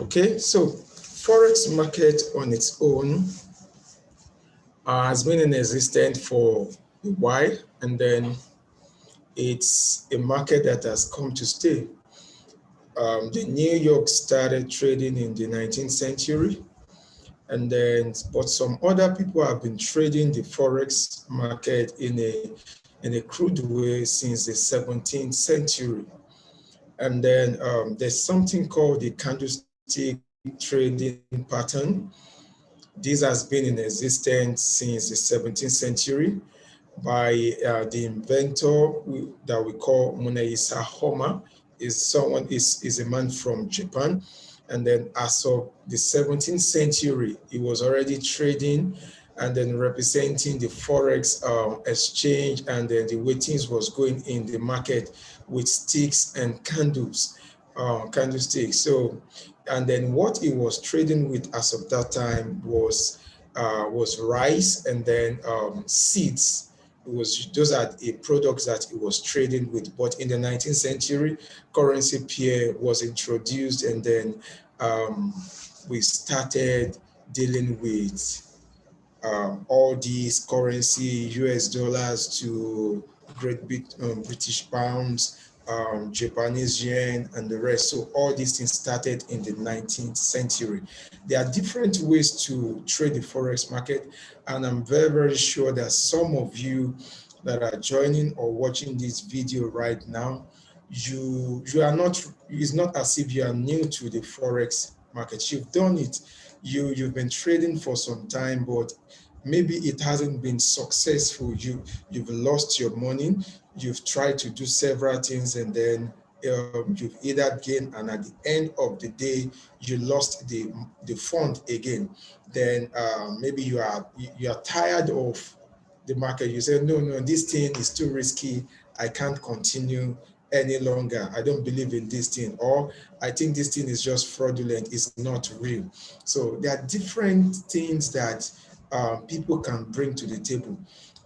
Okay, so Forex market on its own has been in existence for a while, and then it's a market that has come to stay. The New York started trading in the 19th century, and then but some other people have been trading the Forex market in a crude way since the 17th century. And then there's something called the Candlestick trading pattern. This has been in existence since the 17th century by the inventor that we call Muneisa Homa. Is a man from Japan, and then as of the 17th century, he was already trading and then representing the forex exchange, and then the way things was going in the market with sticks and candlesticks. So, and then what he was trading with as of that time was rice, and then seeds. Those are the products that it was trading with. But in the 19th century, currency pair was introduced, and then we started dealing with all these currency, US dollars to British pounds, Japanese yen, and the rest. So all these things started in the 19th century. There are different ways to trade the Forex market, and I'm very, very sure that some of you that are joining or watching this video right now, you are not, it's not as if you are new to the Forex market. You've done it. You've been trading for some time, but maybe it hasn't been successful. You've lost your money. You've tried to do several things, and then you've either gained, and at the end of the day you lost the fund again. Then maybe you are tired of the market. You say, no, this thing is too risky. I can't continue any longer. I don't believe in this thing, or I think this thing is just fraudulent. It's not real. So there are different things that people can bring to the table.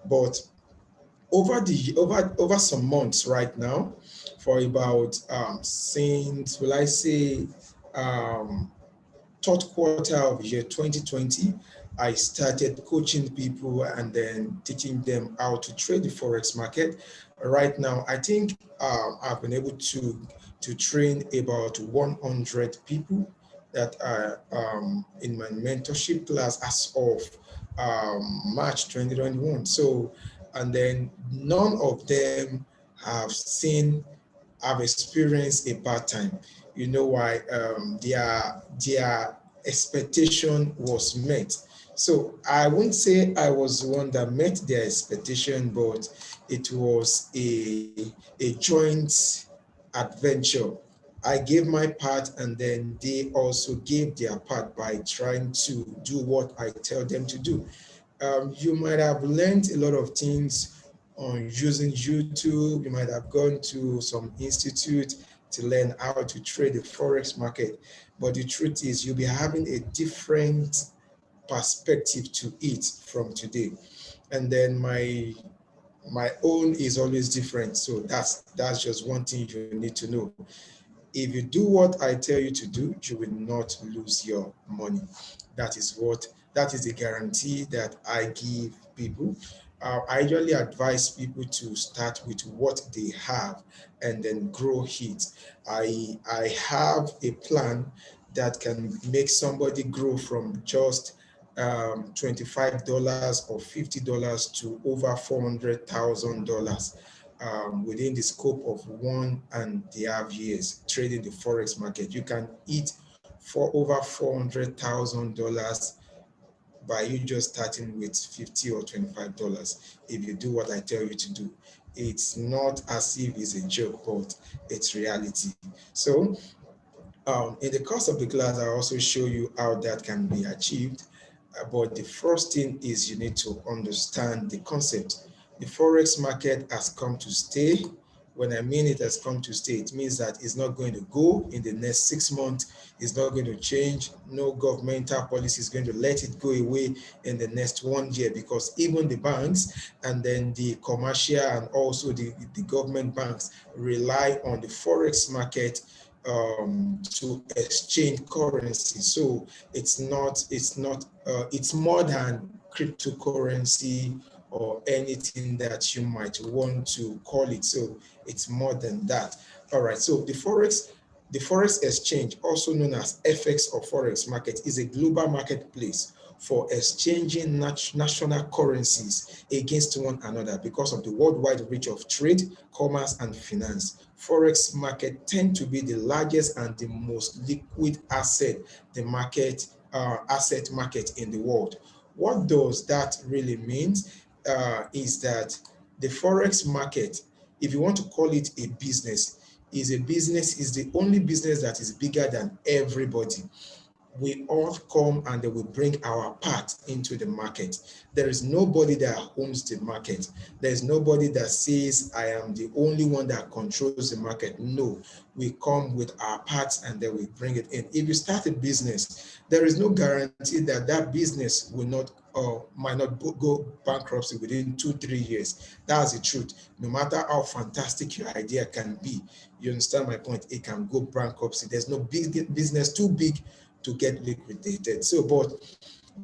But over some months right now, for about since, will I say, third quarter of year 2020, I started coaching people and then teaching them how to trade the Forex market. Right now, I think I've been able to train about 100 people that are in my mentorship class as of March 2021. So, and then none of them have experienced a bad time. You know why? Their expectation was met. So I won't say I was the one that met their expectation, but it was a joint adventure. I gave my part, and then they also gave their part by trying to do what I tell them to do. You might have learned a lot of things on using YouTube. You might have gone to some institute to learn how to trade the Forex market. But the truth is, you'll be having a different perspective to it from today. And then my own is always different. So that's just one thing you need to know. If you do what I tell you to do, you will not lose your money. That is the guarantee that I give people. I usually advise people to start with what they have and then grow it. I have a plan that can make somebody grow from just $25 or $50 to over $400,000 within the scope of 1.5 years trading the Forex market. You can eat for over $400,000 by you just starting with $50 or $25 if you do what I tell you to do. It's not as if it's a joke, but it's reality. So in the course of the class, I also show you how that can be achieved. But the first thing is you need to understand the concept. The Forex market has come to stay. When I mean it has come to stay, it means that it's not going to go in the next 6 months. It's not going to change. No governmental policy is going to let it go away in the next 1 year, because even the banks and then the commercial and also the government banks rely on the Forex market to exchange currency. So it's more than cryptocurrency or anything that you might want to call it. So it's more than that. All right. So the Forex exchange, also known as FX or Forex market, is a global marketplace for exchanging national currencies against one another because of the worldwide reach of trade, commerce, and finance. Forex market tend to be the largest and the most liquid asset asset market in the world. What does that really mean? Is that the Forex market, if you want to call it a business, is the only business that is bigger than everybody. We all come and they will bring our part into the market. There is nobody that owns the market. There's nobody that says, I am the only one that controls the market. No, we come with our parts and then we bring it in. If you start a business, there is no guarantee that that business will not or might not go bankruptcy within 2-3 years. That's the truth. No matter how fantastic your idea can be, you understand my point, it can go bankruptcy. There's no big business too big to get liquidated. So, but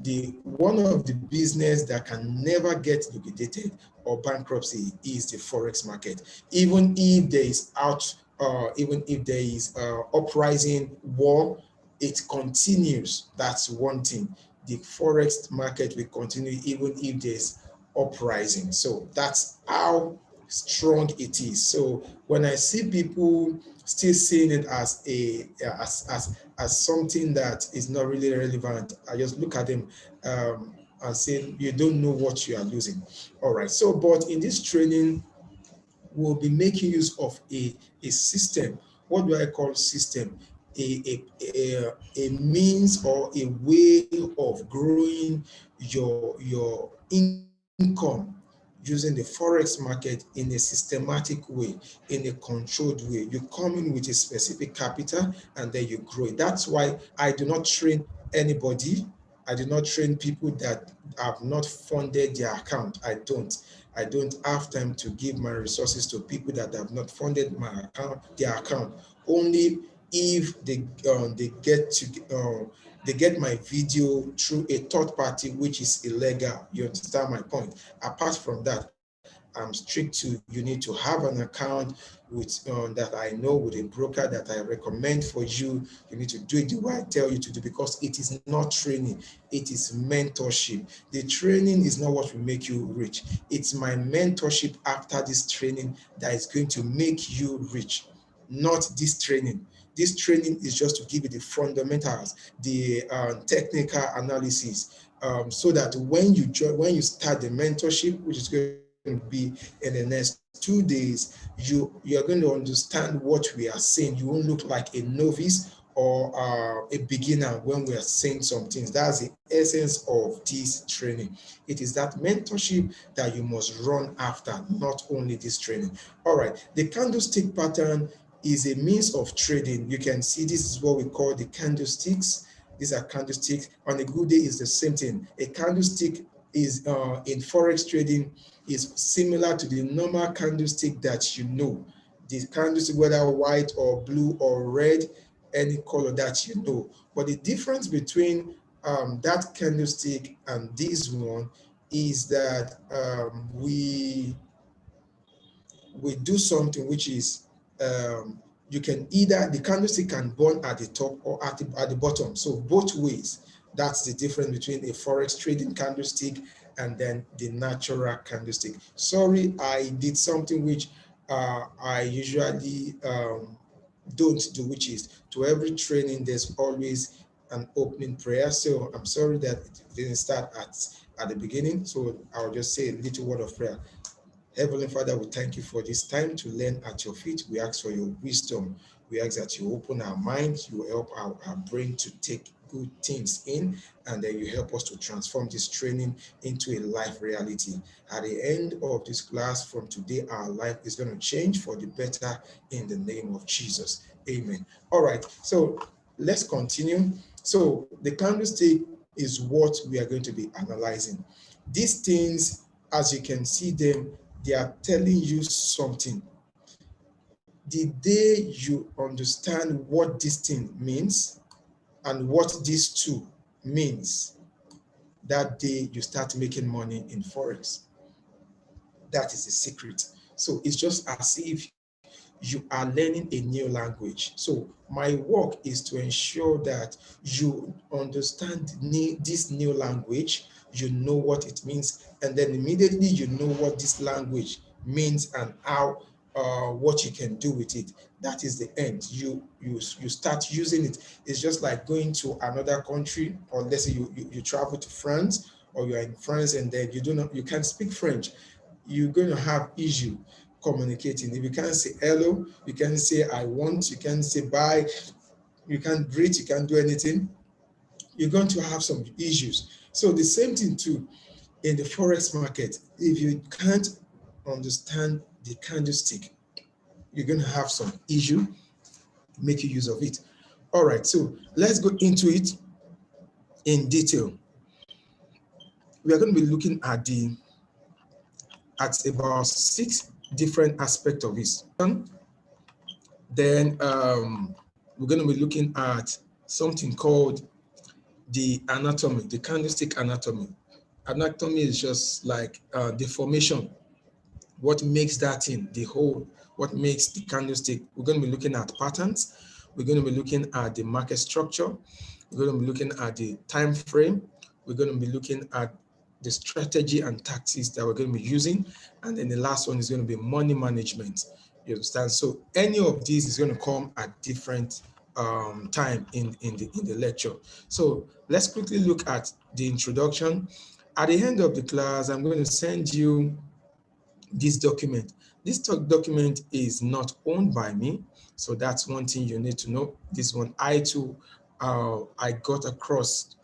the one of the business that can never get liquidated or bankruptcy is the Forex market. Even if there is even if there is uprising war, it continues. That's one thing. The Forex market will continue even if there's uprising. So that's how strong it is. So when I see people still seeing it as as something that is not really relevant, I just look at them and say, you don't know what you are losing. All right. So, but in this training, we'll be making use of a system. What do I call system? A means or a way of growing your income using the Forex market in a systematic way, in a controlled way. You come in with a specific capital and then you grow it. That's why I do not train anybody. I do not train people that have not funded their account. I don't have time to give my resources to people that have not funded their account. Only if they get my video through a third party, which is illegal. You understand my point? Apart from that, I'm strict to you need to have an account with that I know with a broker that I recommend for you. You need to do it the way I tell you to do because it is not training, it is mentorship. The training is not what will make you rich. It's my mentorship after this training that is going to make you rich, not this training. This training is just to give you the fundamentals, the technical analysis, so that when you start the mentorship, which is going to be in the next 2 days, you're going to understand what we are saying. You won't look like a novice or a beginner when we are saying some things. That's the essence of this training. It is that mentorship that you must run after, not only this training. All right, the candlestick pattern is a means of trading. You can see this is what we call the candlesticks. These are candlesticks. On a good day, is the same thing. A candlestick is in Forex trading is similar to the normal candlestick that you know. The candlestick, whether white or blue or red, any color that you know. But the difference between that candlestick and this one is that we do something which is you can either the candlestick can burn at the top or at the bottom. So both ways. That's the difference between a Forex trading candlestick and then the natural candlestick. Sorry, I did something which I usually don't do, which is to every training there's always an opening prayer. So I'm sorry that it didn't start at the beginning. So I'll just say a little word of prayer. Heavenly Father, we thank you for this time to learn at your feet. We ask for your wisdom. We ask that you open our minds, you help our brain to take good things in, and then you help us to transform this training into a life reality. At the end of this class from today, our life is going to change for the better in the name of Jesus. Amen. All right, so let's continue. So the candlestick is what we are going to be analyzing. These things, as you can see them, they are telling you something. the day you understand what this thing means and what these two means, that day you start making money in Forex. That is the secret. So it's just as if you are learning a new language. So my work is to ensure that you understand this new language, you know what it means, and then immediately you know what this language means and how what you can do with it. That is the end. You start using it. It's just like going to another country, or let's say you travel to France, or you're in France and then you can't speak French. You're going to have issue communicating. If you can't say hello, you can't say I want, you can't say bye, you can't greet, you can't do anything, you're going to have some issues. So the same thing too in the Forex market. If you can't understand the candlestick, you're going to have some issue making use of it. All right, so let's go into it in detail. We are going to be looking at about 6 different aspects of it. Then we're going to be looking at something called the anatomy, the candlestick anatomy. Anatomy is just like the formation, what makes that thing, the whole, what makes the candlestick. We're going to be looking at patterns. We're going to be looking at the market structure. We're going to be looking at the time frame. We're going to be looking at the strategy and tactics that we're going to be using. And then the last one is going to be money management. You understand? So any of these is going to come at different time in the lecture. So let's quickly look at the introduction. At the end of the class, I'm going to send you this document. This document is not owned by me, so that's one thing you need to know. This one I got across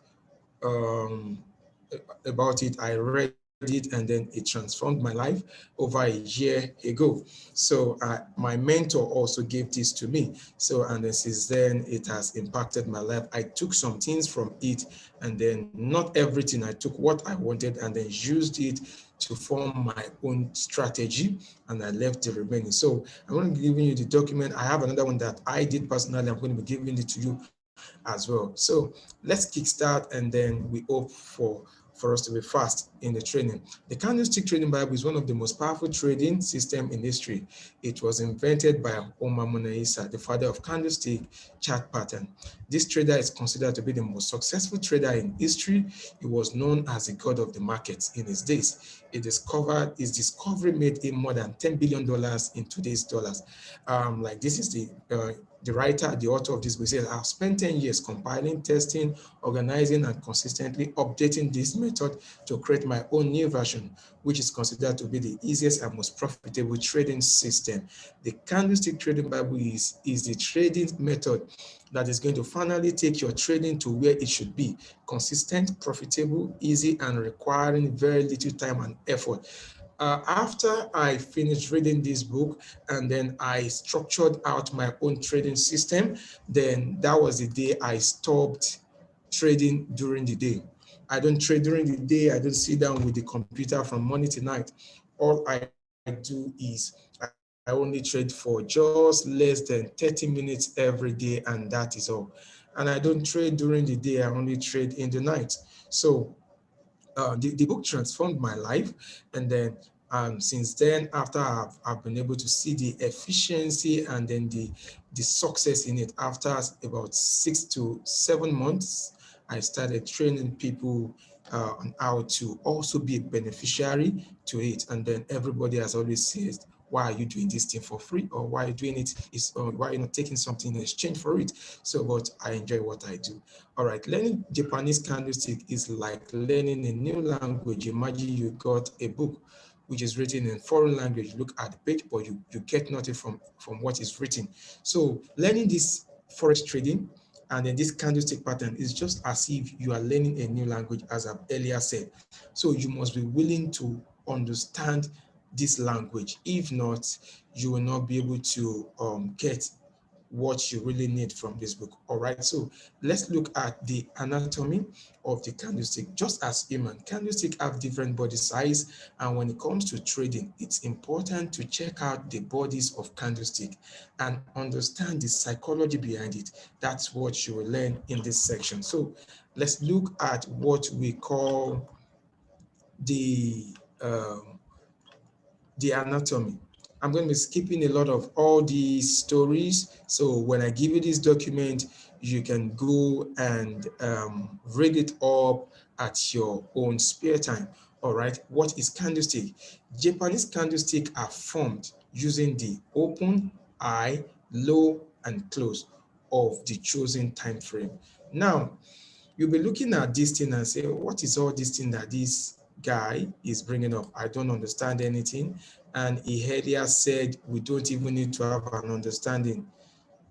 about it. I read it and then it transformed my life over a year ago. So my mentor also gave this to me. So, and then since then it has impacted my life. I took some things from it, and then not everything. I took what I wanted and then used it to form my own strategy, and I left the remaining. So I'm going to be giving you the document. I have another one that I did personally. I'm going to be giving it to you as well. So let's kickstart, and then we hope for us to be fast in the trading. The Candlestick Trading Bible is one of the most powerful trading system in history. It was invented by Omar Munaisa, the father of Candlestick Chart Pattern. This trader is considered to be the most successful trader in history. He was known as the god of the markets in his days. His discovery made him more than $10 billion in today's dollars. Like this is the writer, the author of this book says, I've spent 10 years compiling, testing, organizing, and consistently updating this method to create my own new version, which is considered to be the easiest and most profitable trading system. The Candlestick Trading Bible is the trading method that is going to finally take your trading to where it should be: consistent, profitable, easy, and requiring very little time and effort. After I finished reading this book and then I structured out my own trading system, then that was the day I stopped trading during the day. I don't trade during the day. I don't sit down with the computer from morning to night. All I do is I only trade for just less than 30 minutes every day, and that is all. And I don't trade during the day. I only trade in the night. So the book transformed my life, and then since then, after I've been able to see the efficiency and then the success in it, after about 6 to 7 months, I started training people on how to also be a beneficiary to it. And then everybody has always said, why are you doing this thing for free, or why are you doing it why are you not taking something in exchange for it? So, but I enjoy what I do. All right, learning Japanese candlestick is like learning a new language. Imagine you got a book which is written in foreign language. Look at the page, but you get nothing from what is written. So learning this forex trading and then this candlestick pattern is just as if you are learning a new language, as I've earlier said. So you must be willing to understand this language. If not, you will not be able to get what you really need from this book. All right, so let's look at the anatomy of the candlestick. Just as human, candlestick have different body size, and when it comes to trading, it's important to check out the bodies of candlestick and understand the psychology behind it. That's what you will learn in this section. So let's look at what we call the um, the anatomy. I'm going to be skipping a lot of all these stories. So when I give you this document, you can go and read it up at your own spare time. All right. What is candlestick? Japanese candlestick are formed using the open, high, low, and close of the chosen time frame. Now, you'll be looking at this thing and say, what is all this thing that this guy is bringing up? I don't understand anything. And he earlier said we don't even need to have an understanding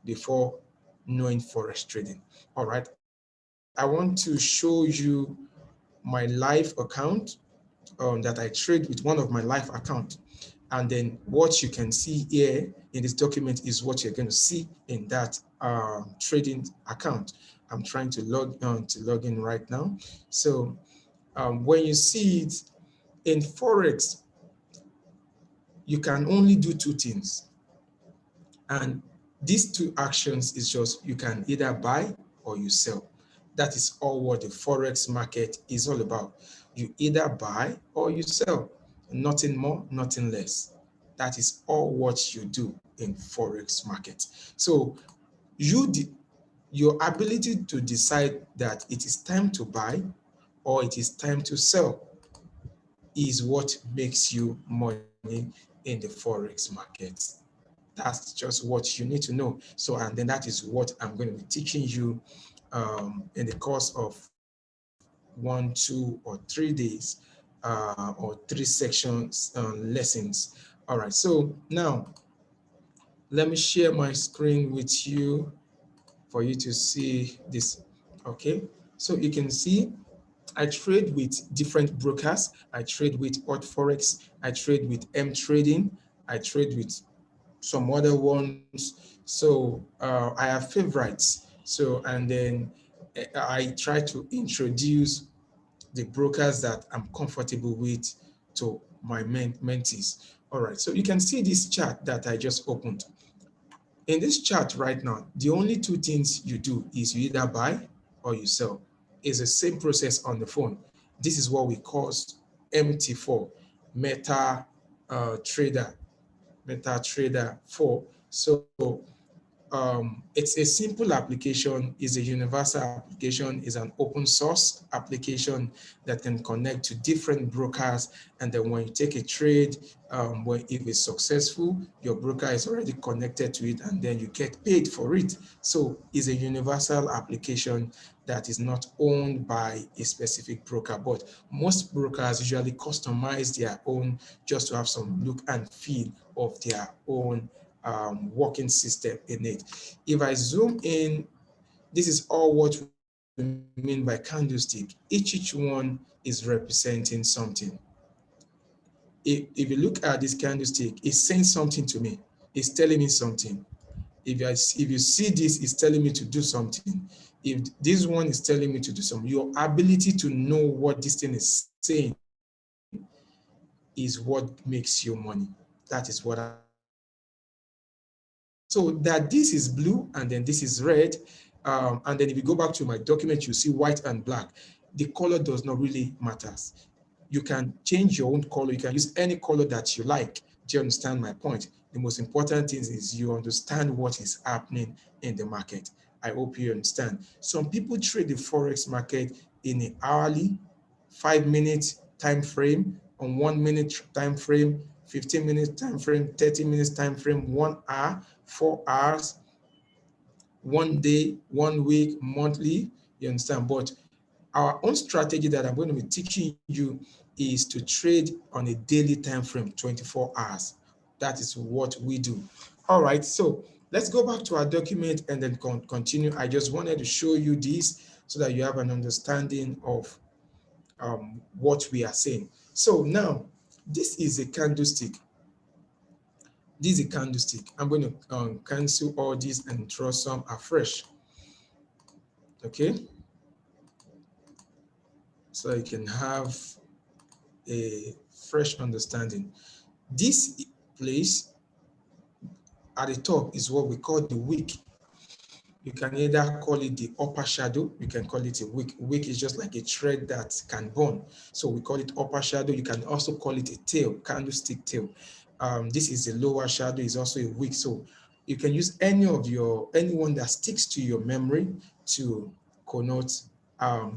before knowing forex trading. All right. I want to show you my live account that I trade with one of my live account. And then what you can see here in this document is what you're going to see in that trading account. I'm trying to log in right now. So when you see it in Forex, you can only do two things. And these two actions is just you can either buy or you sell. That is all what the Forex market is all about. You either buy or you sell. Nothing more, nothing less. That is all what you do in Forex market. So your ability to decide that it is time to buy or it is time to sell is what makes you money in the Forex market. That's just what you need to know. So, and then that is what I'm going to be teaching you in the course of 1, 2, or 3 days or 3 sections lessons. All right. So now let me share my screen with you for you to see this. Okay. So you can see I trade with different brokers. I trade with Hot Forex. I trade with M Trading. I trade with some other ones. So I have favorites. So, and then I try to introduce the brokers that I'm comfortable with to my mentees. All right, so you can see this chart that I just opened. In this chart right now, the only two things you do is you either buy or you sell. It's the same process on the phone. This is what we call MT4, Meta Trader, Meta Trader 4. So it's a simple application, is a universal application, is an open source application that can connect to different brokers. And then when you take a trade, if it's successful, your broker is already connected to it and then you get paid for it. So it's a universal application that is not owned by a specific broker, but most brokers usually customize their own just to have some look and feel of their own working system in it. If I zoom in, this is all what we mean by candlestick. Each one is representing something. If you look at this candlestick, it's saying something to me. It's telling me something. If you see this, it's telling me to do something. If this one is telling me to do something, your ability to know what this thing is saying is what makes you money. That is what so that this is blue and then this is red. And then if you go back to my document, you see white and black. The color does not really matter. You can change your own color. You can use any color that you like. Do you understand my point? The most important thing is you understand what is happening in the market. I hope you understand. Some people trade the Forex market in an hourly, 5-minute time frame, on 1-minute time frame, 15-minute time frame, 30 minutes time frame, 1 hour, 4 hours, 1 day, 1 week, monthly. You understand? But our own strategy that I'm going to be teaching you is to trade on a daily time frame, 24 hours. That is what we do. All right, so let's go back to our document and then continue. I just wanted to show you this so that you have an understanding of what we are saying. So now, this is a candlestick. This is a candlestick. I'm going to cancel all these and draw some afresh. Okay, so you can have a fresh understanding. This place at the top is what we call the wick. You can either call it the upper shadow, you can call it a wick. Wick is just like a thread that can burn. So we call it upper shadow. You can also call it a tail, candlestick tail. This is a lower shadow, is also a wick. So you can use anyone that sticks to your memory to connote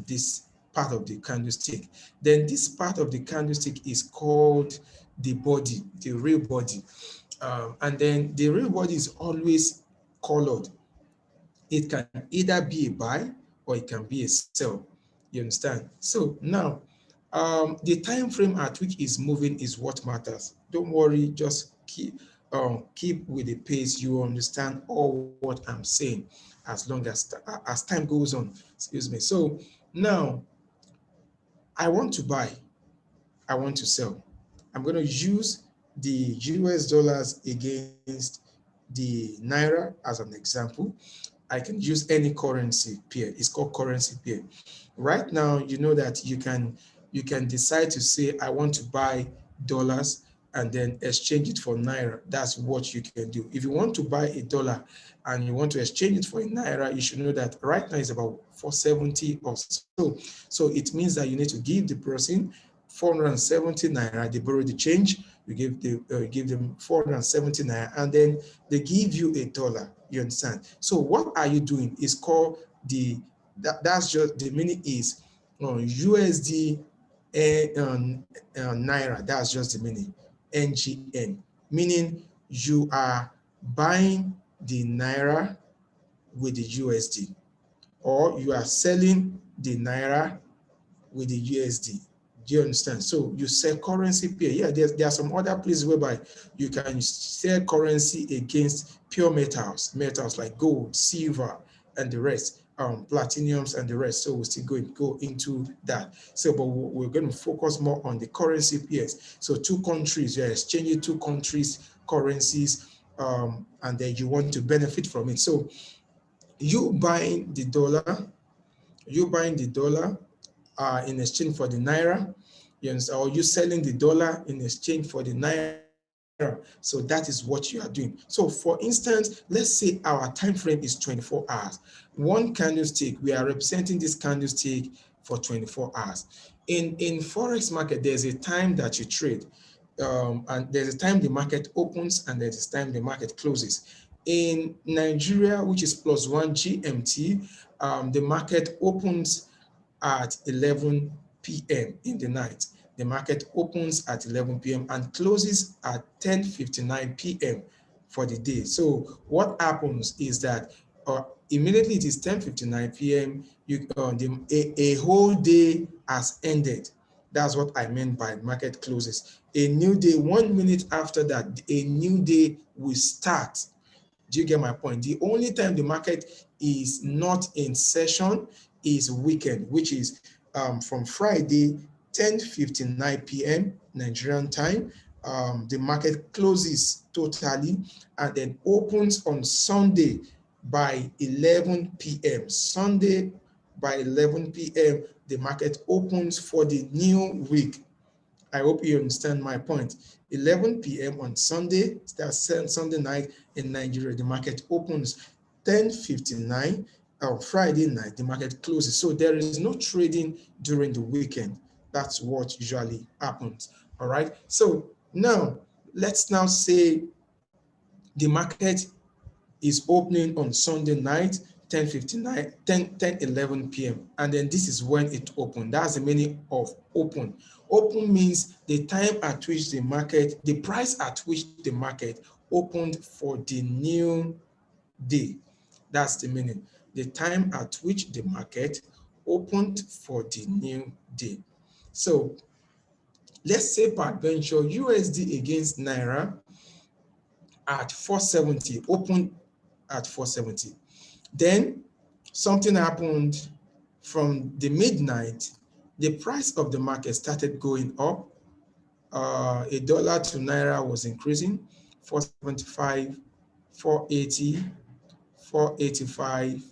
this part of the candlestick. Then this part of the candlestick is called the body, the real body. And then the real body is always colored. It can either be a buy or it can be a sell. You understand? So now, the time frame at which it's moving is what matters. Don't worry, just keep with the pace. You understand all what I'm saying as time goes on. Excuse me. So now, I want to buy. I want to sell. I'm going to use the US dollars against the naira as an example. I can use any currency pair. It's called currency pair. Right now, you know that you can decide to say I want to buy dollars and then exchange it for naira. That's what you can do. If you want to buy a dollar and you want to exchange it for a naira, you should know that right now it's about 470 or so. So it means that you need to give the person 470 naira. They borrow the change. You give them 470 naira, and then they give you a dollar. You understand? So what are you doing? Is called that's just the meaning is USD naira. That's just the meaning. NGN, meaning you are buying the naira with the USD, or you are selling the naira with the USD. Do you understand? So you sell currency pair. Yeah, there are some other places whereby you can sell currency against pure metals like gold, silver, and the rest, platinums and the rest. So we're still going to go into that. So, but we're going to focus more on the currency pairs. So two countries, you're exchanging two countries' currencies, and then you want to benefit from it. So you buying the dollar, in exchange for the naira, you understand, or you selling the dollar in exchange for the naira. So that is what you are doing. So for instance, let's say our time frame is 24 hours. One candlestick, we are representing this candlestick for 24 hours. In Forex market, there's a time that you trade, and there's a time the market opens and there's a time the market closes. In Nigeria, which is +1 GMT, the market opens at 11 p.m. in the night. The market opens at 11 p.m. and closes at 10:59 p.m. for the day. So what happens is that immediately it is 10:59 p.m. A whole day has ended. That's what I meant by market closes. A new day, 1 minute after that, a new day will start. Do you get my point? The only time the market is not in session is weekend, which is from Friday, 10:59 p.m. Nigerian time. The market closes totally and then opens on Sunday by 11 p.m. Sunday by 11 p.m. the market opens for the new week. I hope you understand my point. 11 p.m. on Sunday, that's Sunday night in Nigeria, the market opens. 10:59 on Friday night, the market closes. So there is no trading during the weekend. That's what usually happens. All right. So now let's now say the market is opening on Sunday night, 10:59, 11 p.m. And then this is when it opened. That's the meaning of open. Open means the time at which the price at which the market opened for the new day. That's the meaning. The time at which the market opened for the new day. So let's say peradventure USD against Naira at 470, opened at 470. Then something happened from the midnight. The price of the market started going up. A dollar to naira was increasing. 475, 480, 485,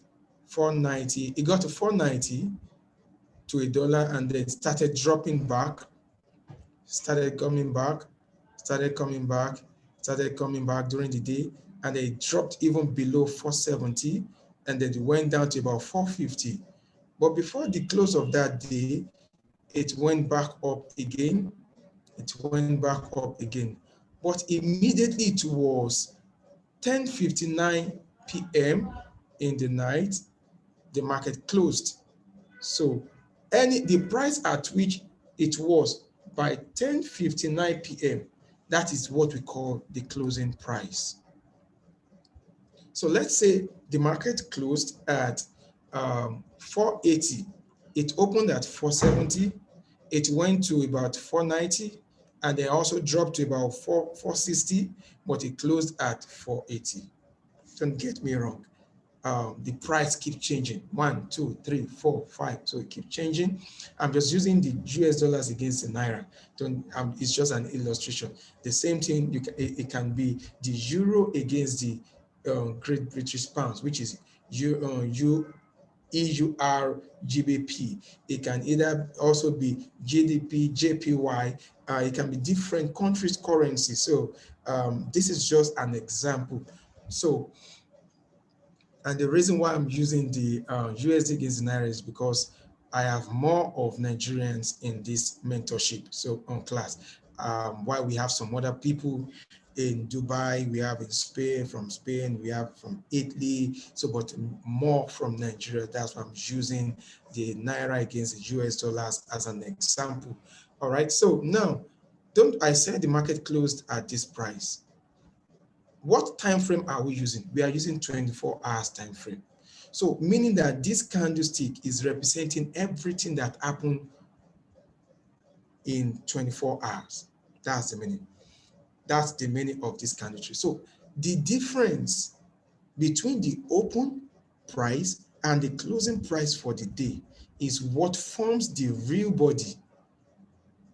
490. It got to 490 to $1 and then started dropping back, started coming back, started coming back, started coming back during the day, and then it dropped even below 470, and then it went down to about 450. But before the close of that day, it went back up again. It went back up again. But immediately towards 10:59 p.m. in the night, the market closed. So the price at which it was by 10:59 p.m., that is what we call the closing price. So let's say the market closed at 480. It opened at 470. It went to about 490, and then also dropped to about 460, but it closed at 480. Don't get me wrong. The price keeps changing. 1, 2, 3, 4, 5. So it keeps changing. I'm just using the US dollars against the naira. It's just an illustration. The same thing, it can be the euro against the Great British pounds, which is EUR GBP. It can either also be GDP, JPY. It can be different countries' currency. So this is just an example. So, and the reason why I'm using the USD against the Naira is because I have more of Nigerians in this mentorship, so on class. While we have some other people in Dubai, we have in Spain, from Spain, we have from Italy, so but more from Nigeria. That's why I'm using the Naira against the US dollars as an example. All right, so now, I said the market closed at this price. What time frame are we using? We are using 24 hours time frame. So meaning that this candlestick is representing everything that happened in 24 hours. That's the meaning. That's the meaning of this candlestick. So the difference between the open price and the closing price for the day is what forms the real body.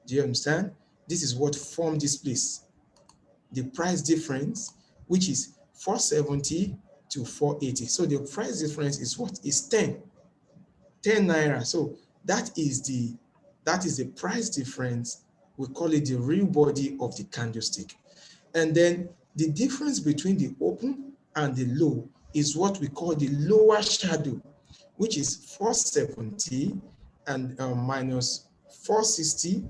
Do you understand? This is what forms this place. The price difference, which is 470 to 480. So the price difference is what? Is 10 naira. So that is the price difference. We call it the real body of the candlestick. And then the difference between the open and the low is what we call the lower shadow, which is 470 and minus 460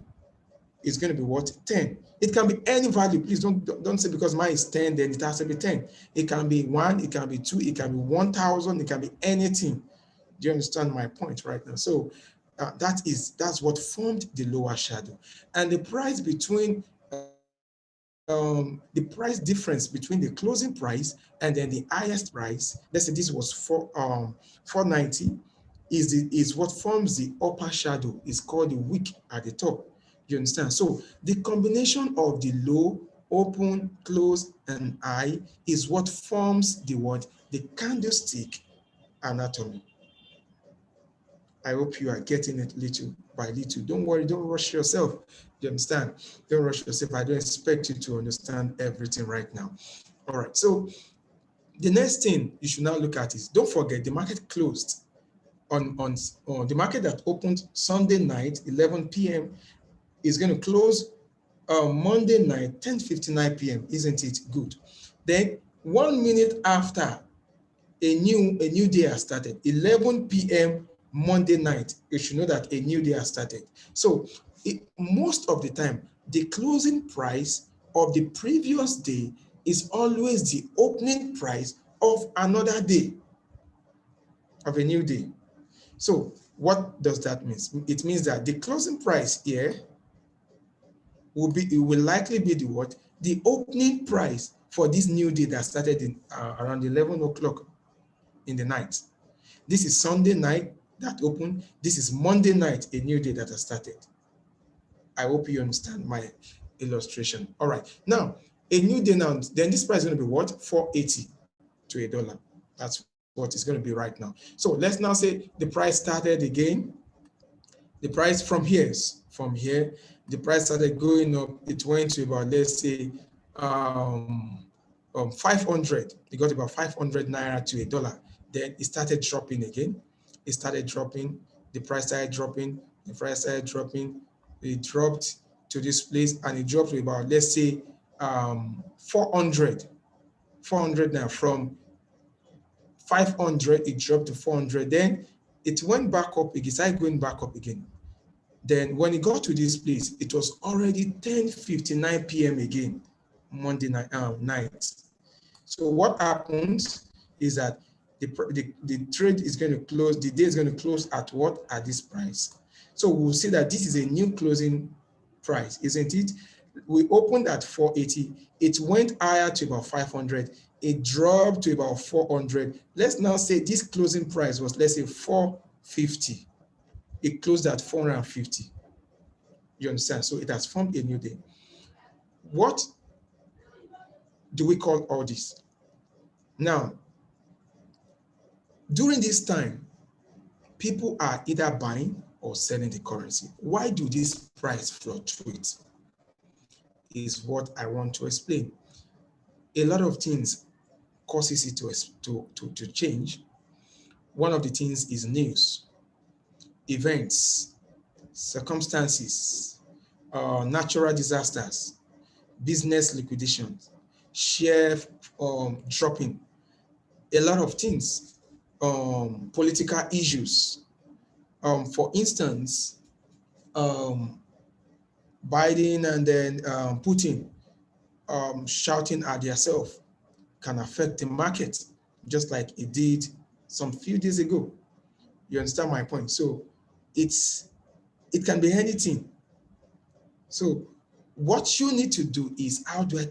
is going to be what? 10. It can be any value. Please don't say because mine is 10, then it has to be 10. It can be 1, it can be 2, it can be 1,000, it can be anything. Do you understand my point right now? So that's what formed the lower shadow. And the price between the price difference between the closing price and then the highest price, let's say this was 490, is what forms the upper shadow. It's called the wick at the top. You understand? So the combination of the low, open, close, and high is what forms the candlestick anatomy. I hope you are getting it little by little. Don't worry, don't rush yourself. You understand? Don't rush yourself. I don't expect you to understand everything right now. All right. So the next thing you should now look at is, don't forget, the market closed on the market that opened Sunday night, 11 p.m. is going to close Monday night, 10:59 p.m. Isn't it good? Then 1 minute after, a new day has started, 11 p.m. Monday night. You should know that a new day has started. So most of the time, the closing price of the previous day is always the opening price of another day, of a new day. So what does that mean? It means that the closing price here will likely be the what? The opening price for this new day that started in around 11 o'clock in the night. This is Sunday night that opened. This is Monday night, a new day that has started. I hope you understand my illustration. All right. Now, a new day now, then this price is going to be what? 480 to $1. That's what it's going to be right now. So let's now say the price started again. The price from here, the price started going up. It went to about, let's say, 500. It got about 500 naira to $1. Then it started dropping again. It started dropping. The price started dropping. The price started dropping. It dropped to this place, and it dropped to about, let's say, 400 now. From 500 it dropped to 400. Then it went back up. It started going back up again. Then when it got to this place, it was already 10:59 p.m. again, Monday night. So what happens is that the trade is going to close, the day is going to close at what? At this price. So we'll see that this is a new closing price, isn't it? We opened at 480. It went higher to about 500. It dropped to about 400. Let's now say this closing price was, let's say, 450. It closed at 450. You understand? So it has formed a new day. What do we call all this? Now, during this time, people are either buying or selling the currency. Why do this price fluctuate? Is what I want to explain. A lot of things causes it to change. One of the things is news, events, circumstances, natural disasters, business liquidations, share dropping, a lot of things, political issues. For instance, Biden and then Putin shouting at themselves can affect the market, just like it did some few days ago. You understand my point? So it can be anything. So what you need to do is, how do I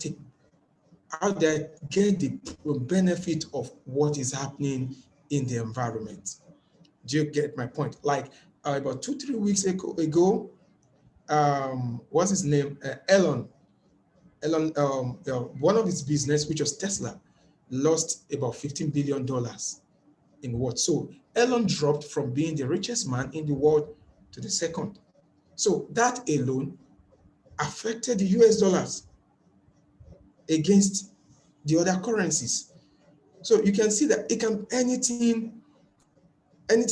get the benefit of what is happening in the environment? Do you get my point? Like about 2-3 weeks ago, what's his name? Elon, one of his business, which was Tesla, lost about $15 billion in what? So Elon dropped from being the richest man in the world to the second. So that alone affected the US dollars against the other currencies. So you can see that anything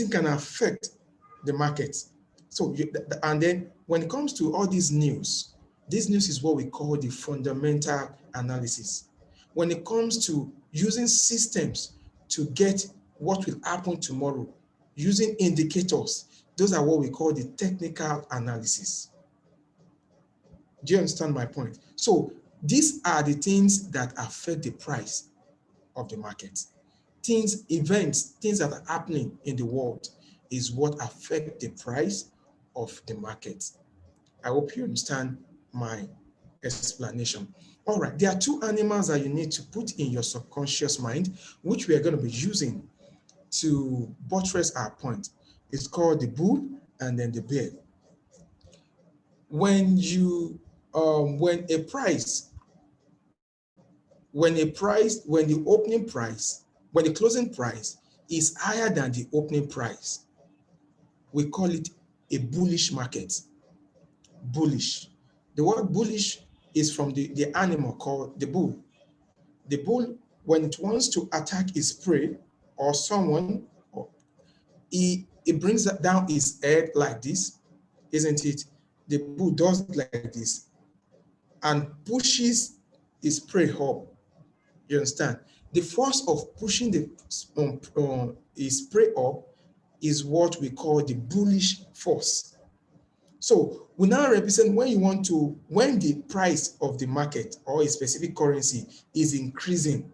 can affect the market. So and then when it comes to all this news is what we call the fundamental analysis. When it comes to using systems to get what will happen tomorrow, using indicators, those are what we call the technical analysis. Do you understand my point? So these are the things that affect the price of the market. Events, things that are happening in the world is what affect the price of the market. I hope you understand my explanation. All right, there are two animals that you need to put in your subconscious mind, which we are going to be using to buttress our point. It's called the bull and then the bear. When the closing price is higher than the opening price, we call it a bullish market. Bullish. The word bullish is from the animal called the bull. The bull, when it wants to attack its prey or someone, it brings down its head like this, isn't it? The bull does it like this and pushes its prey up. You understand? The force of pushing his prey up is what we call the bullish force. So we now represent when the price of the market or a specific currency is increasing,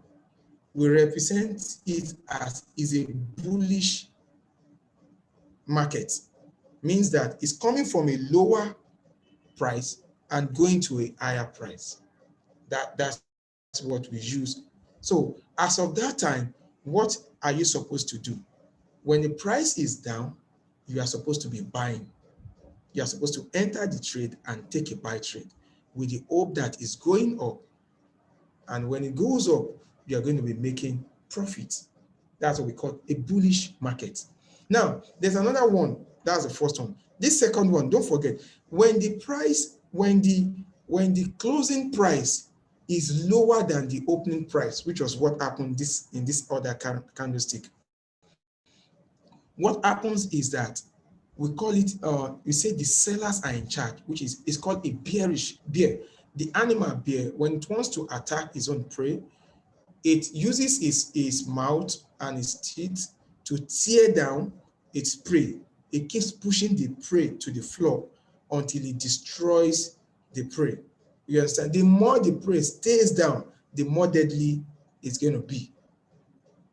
we represent it as is a bullish market. Means that it's coming from a lower price and going to a higher price. That's what we use. So as of that time, what are you supposed to do? When the price is down, you are supposed to be buying. You are supposed to enter the trade and take a buy trade with the hope that it's going up. And when it goes up, you are going to be making profit. That's what we call a bullish market. Now, there's another one. That's the first one. This second one, don't forget, when the closing price is lower than the opening price, which was what happened in this other candlestick. What happens is that we call it, we say the sellers are in charge, which is called a bearish bear. The animal bear, when it wants to attack its own prey, it uses its mouth and its teeth to tear down its prey. It keeps pushing the prey to the floor until it destroys the prey. You understand? The more the prey stays down, the more deadly it's going to be.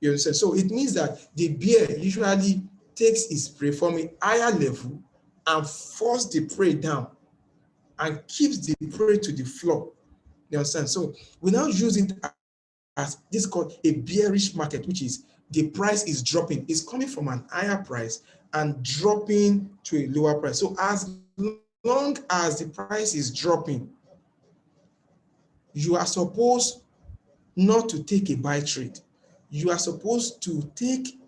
You understand? So it means that the bear usually takes its prey from a higher level and force the prey down and keeps the prey to the floor. You understand? So we now use it as this is called a bearish market, which is the price is dropping. It's coming from an higher price and dropping to a lower price. So as long as the price is dropping, you are supposed not to take a buy trade. You are supposed to take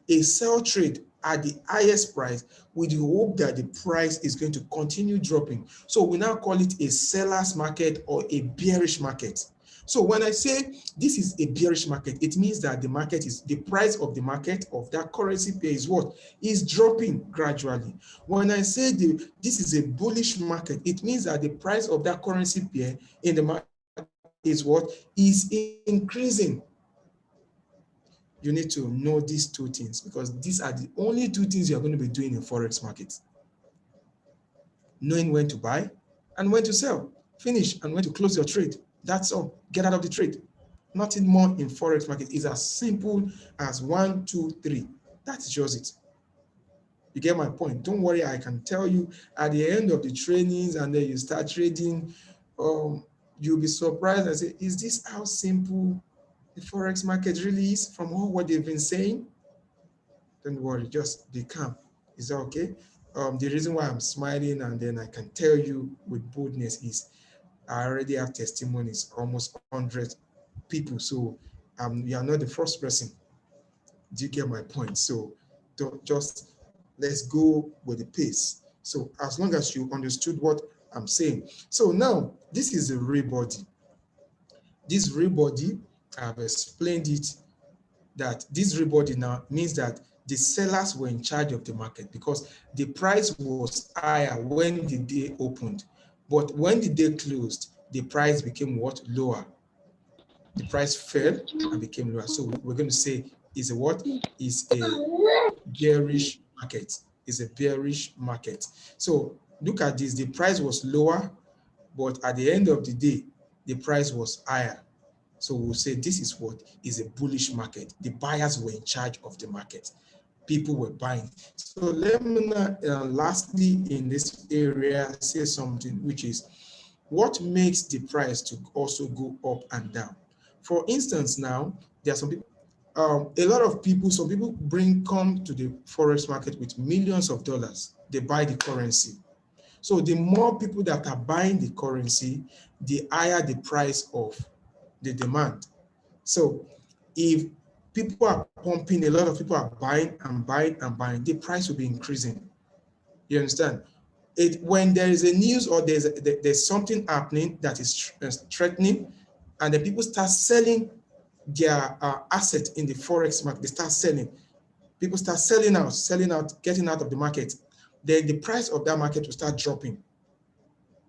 a sell trade at the highest price with the hope that the price is going to continue dropping. So we now call it a seller's market or a bearish market. So when I say this is a bearish market, it means that the price of the market of that currency pair is what? Is dropping gradually. When I say this is a bullish market, it means that the price of that currency pair in the market is what? Is increasing. You need to know these two things because these are the only two things you're going to be doing in Forex market. Knowing when to buy and when to sell. Finish and when to close your trade. That's all. Get out of the trade. Nothing more in Forex market. Is as simple as 1, 2, 3. That's just it. You get my point? Don't worry, I can tell you at the end of the trainings and then you start trading, you'll be surprised and say, is this how simple the Forex market really is from all what they've been saying? Don't worry, just be calm. Is that okay? The reason why I'm smiling and then I can tell you with boldness is I already have testimonies, almost 100 people. So you are not the first person. Do you get my point? So let's go with the pace. So as long as you understood what I'm saying. So now this is a real body. This real body, I've explained it, that this real body now means that the sellers were in charge of the market because the price was higher when the day opened. But when the day closed, the price became what? Lower. The price fell and became lower. So we're going to say is a what? Is a bearish market. Is a bearish market. So look at this. The price was lower, but at the end of the day, the price was higher. So we'll say this is what is a bullish market. The buyers were in charge of the market. People were buying. So let me now, lastly, in this area, say something which is what makes the price to also go up and down. For instance, now there are some people, a lot of people, some people come to the forex market with millions of dollars. They buy the currency. So the more people that are buying the currency, the higher the price of the demand. So if people are pumping, a lot of people are buying and buying and buying, the price will be increasing. You understand? When there is a news or there's something happening that is threatening, and then people start selling their asset in the forex market, they start selling. People start selling out, getting out of the market. Then the price of that market will start dropping.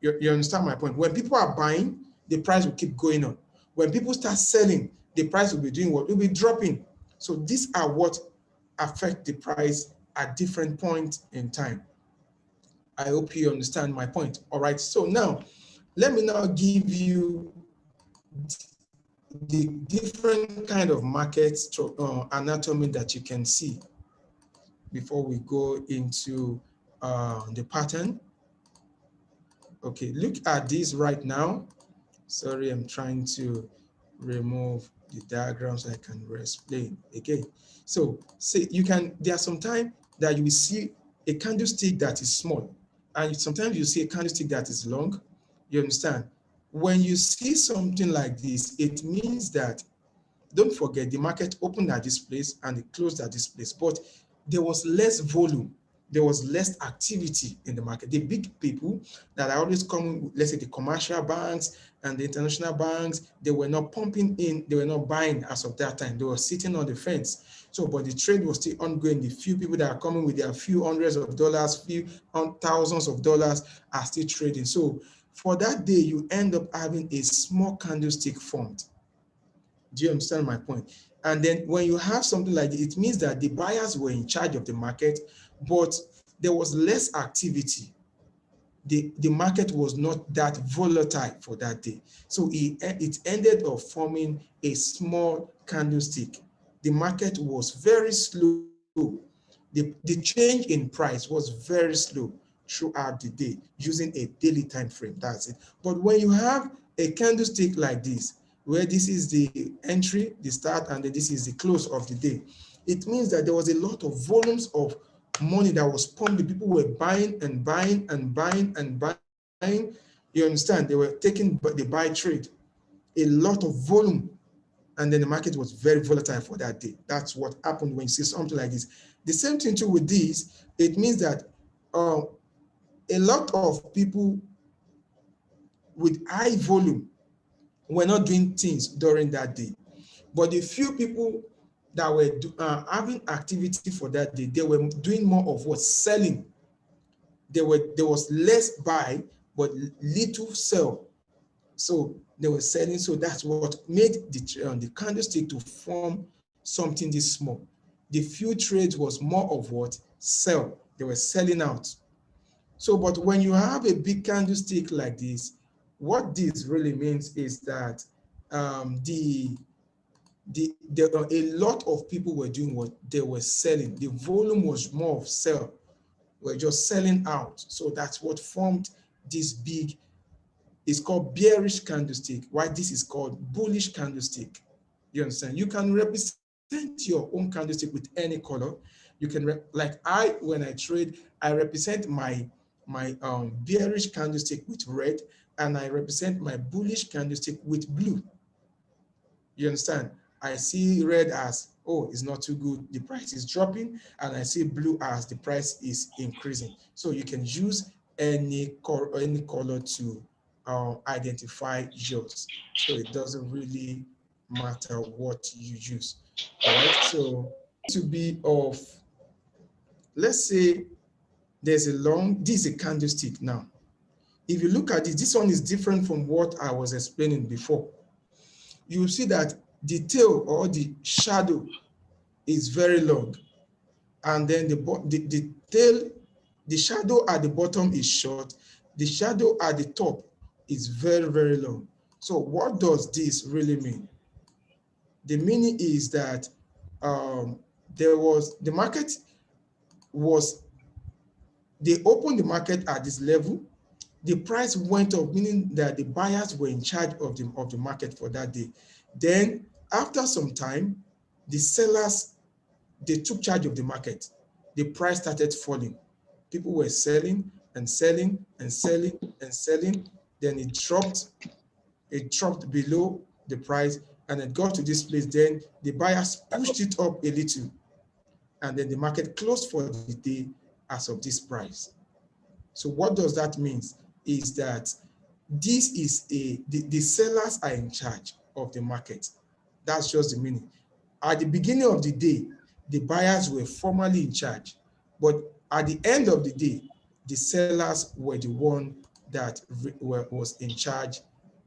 You understand my point? When people are buying, the price will keep going up. When people start selling, the price will be doing what? It will be dropping. So these are what affect the price at different points in time. I hope you understand my point. All right. So now, let me now give you the different kind of market anatomy that you can see before we go into the pattern. Okay, look at this right now. Sorry, I'm trying to remove the diagram so I can explain again. So say there are some time that you will see a candlestick that is small, and sometimes you see a candlestick that is long. You understand? When you see something like this, it means that, don't forget, the market opened at this place and it closed at this place, but there was less volume. there was less activity in the market. The big people that are always coming, let's say the commercial banks and the international banks, they were not pumping in, they were not buying as of that time. They were sitting on the fence. So, but the trade was still ongoing. The few people that are coming with their few hundreds of dollars, few thousands of dollars are still trading. So for that day, you end up having a small candlestick formed. Do you understand my point? And then when you have something like this, it means that the buyers were in charge of the market, but there was less activity. The market was not that volatile for that day. So it ended up forming a small candlestick. The market was very slow. The change in price was very slow throughout the day using a daily time frame. That's it. But when you have a candlestick like this, where this is the entry, the start, and then this is the close of the day, it means that there was a lot of volumes of money that was pumped. The people were buying and buying and buying and buying. You understand? They were taking the buy trade, a lot of volume, and then the market was very volatile for that day. That's what happened when you see something like this. The same thing too with this. It means that a lot of people with high volume were not doing things during that day. But the few people that were having activity for that day, they were doing more of what? Selling. There was less buy, but little sell. So they were selling. So that's what made the candlestick to form something this small. The few trades was more of what? Sell. They were selling out. So, but when you have a big candlestick like this, what this really means is that a lot of people were doing what? They were selling. The volume was more of sell. We're just selling out. So that's what formed this big, it's called bearish candlestick. Why this is called bullish candlestick. You understand? You can represent your own candlestick with any color. You can, when I trade, I represent my bearish candlestick with red, and I represent my bullish candlestick with blue. You understand? I see red as, oh, it's not too good, the price is dropping, and I see blue as the price is increasing. So you can use any color to identify yours. So it doesn't really matter what you use. All right. So to be of, let's say there's this is a candlestick now. If you look at it, this one is different from what I was explaining before. You will see that the tail or the shadow is very long, and then the tail, the shadow at the bottom is short, the shadow at the top is very, very long. So what does this really mean? The meaning is that the market was, they opened the market at this level, the price went up, meaning that the buyers were in charge of the market for that day. Then after some time, the sellers, they took charge of the market. The price started falling. People were selling and selling and selling and selling. Then it dropped below the price, and it got to this place. Then the buyers pushed it up a little, and then the market closed for the day as of this price. So what does that mean? Is that this is the sellers are in charge of the market. That's just the meaning. At the beginning of the day, the buyers were formally in charge, but at the end of the day, the sellers were the one that was in charge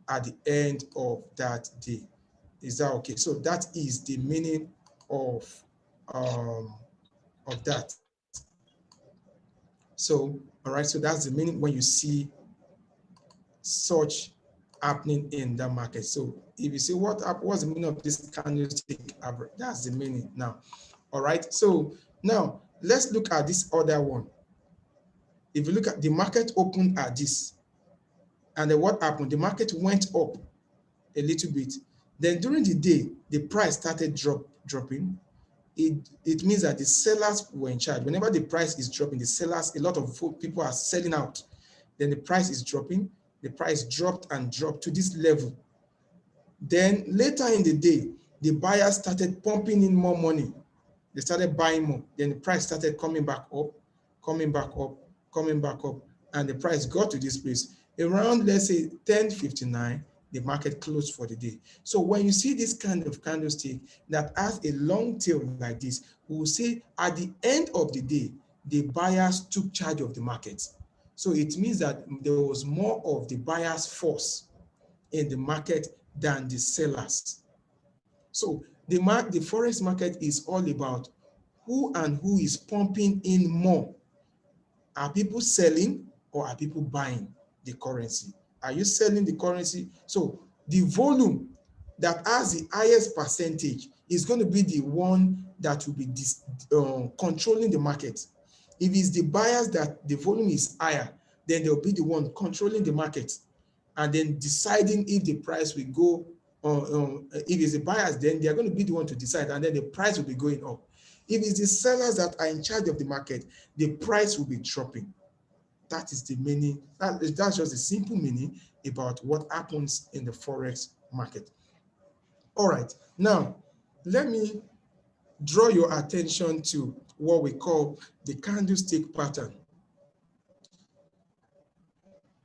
at the end of that day. Is that okay? So that is the meaning of that. So, all right, so that's the meaning when you see such happening in the market. So if you see what's the meaning of this candlestick average, that's the meaning now. All right, so now let's look at this other one. If you look at the market opened at this, and then what happened? The market went up a little bit. Then during the day, the price started dropping. It means that the sellers were in charge. Whenever the price is dropping, the sellers, a lot of people are selling out. Then the price is dropping. The price dropped and dropped to this level. Then later in the day, the buyers started pumping in more money. They started buying more. Then the price started coming back up, coming back up, and the price got to this place. Around, let's say, 10:59, the market closed for the day. So when you see this kind of candlestick that has a long tail like this, we will say at the end of the day, the buyers took charge of the market. So it means that there was more of the buyers' force in the market than the sellers. So the Forex market is all about who is pumping in more. Are people selling or are people buying the currency? Are you selling the currency? So the volume that has the highest percentage is going to be the one that will be controlling the market. If it's the buyers that the volume is higher, then they'll be the one controlling the market and then deciding if the price will go. If it's the buyers, then they're going to be the one to decide, and then the price will be going up. If it's the sellers that are in charge of the market, the price will be dropping. That is the meaning. That's just the simple meaning about what happens in the Forex market. All right, now let me draw your attention to what we call the candlestick pattern.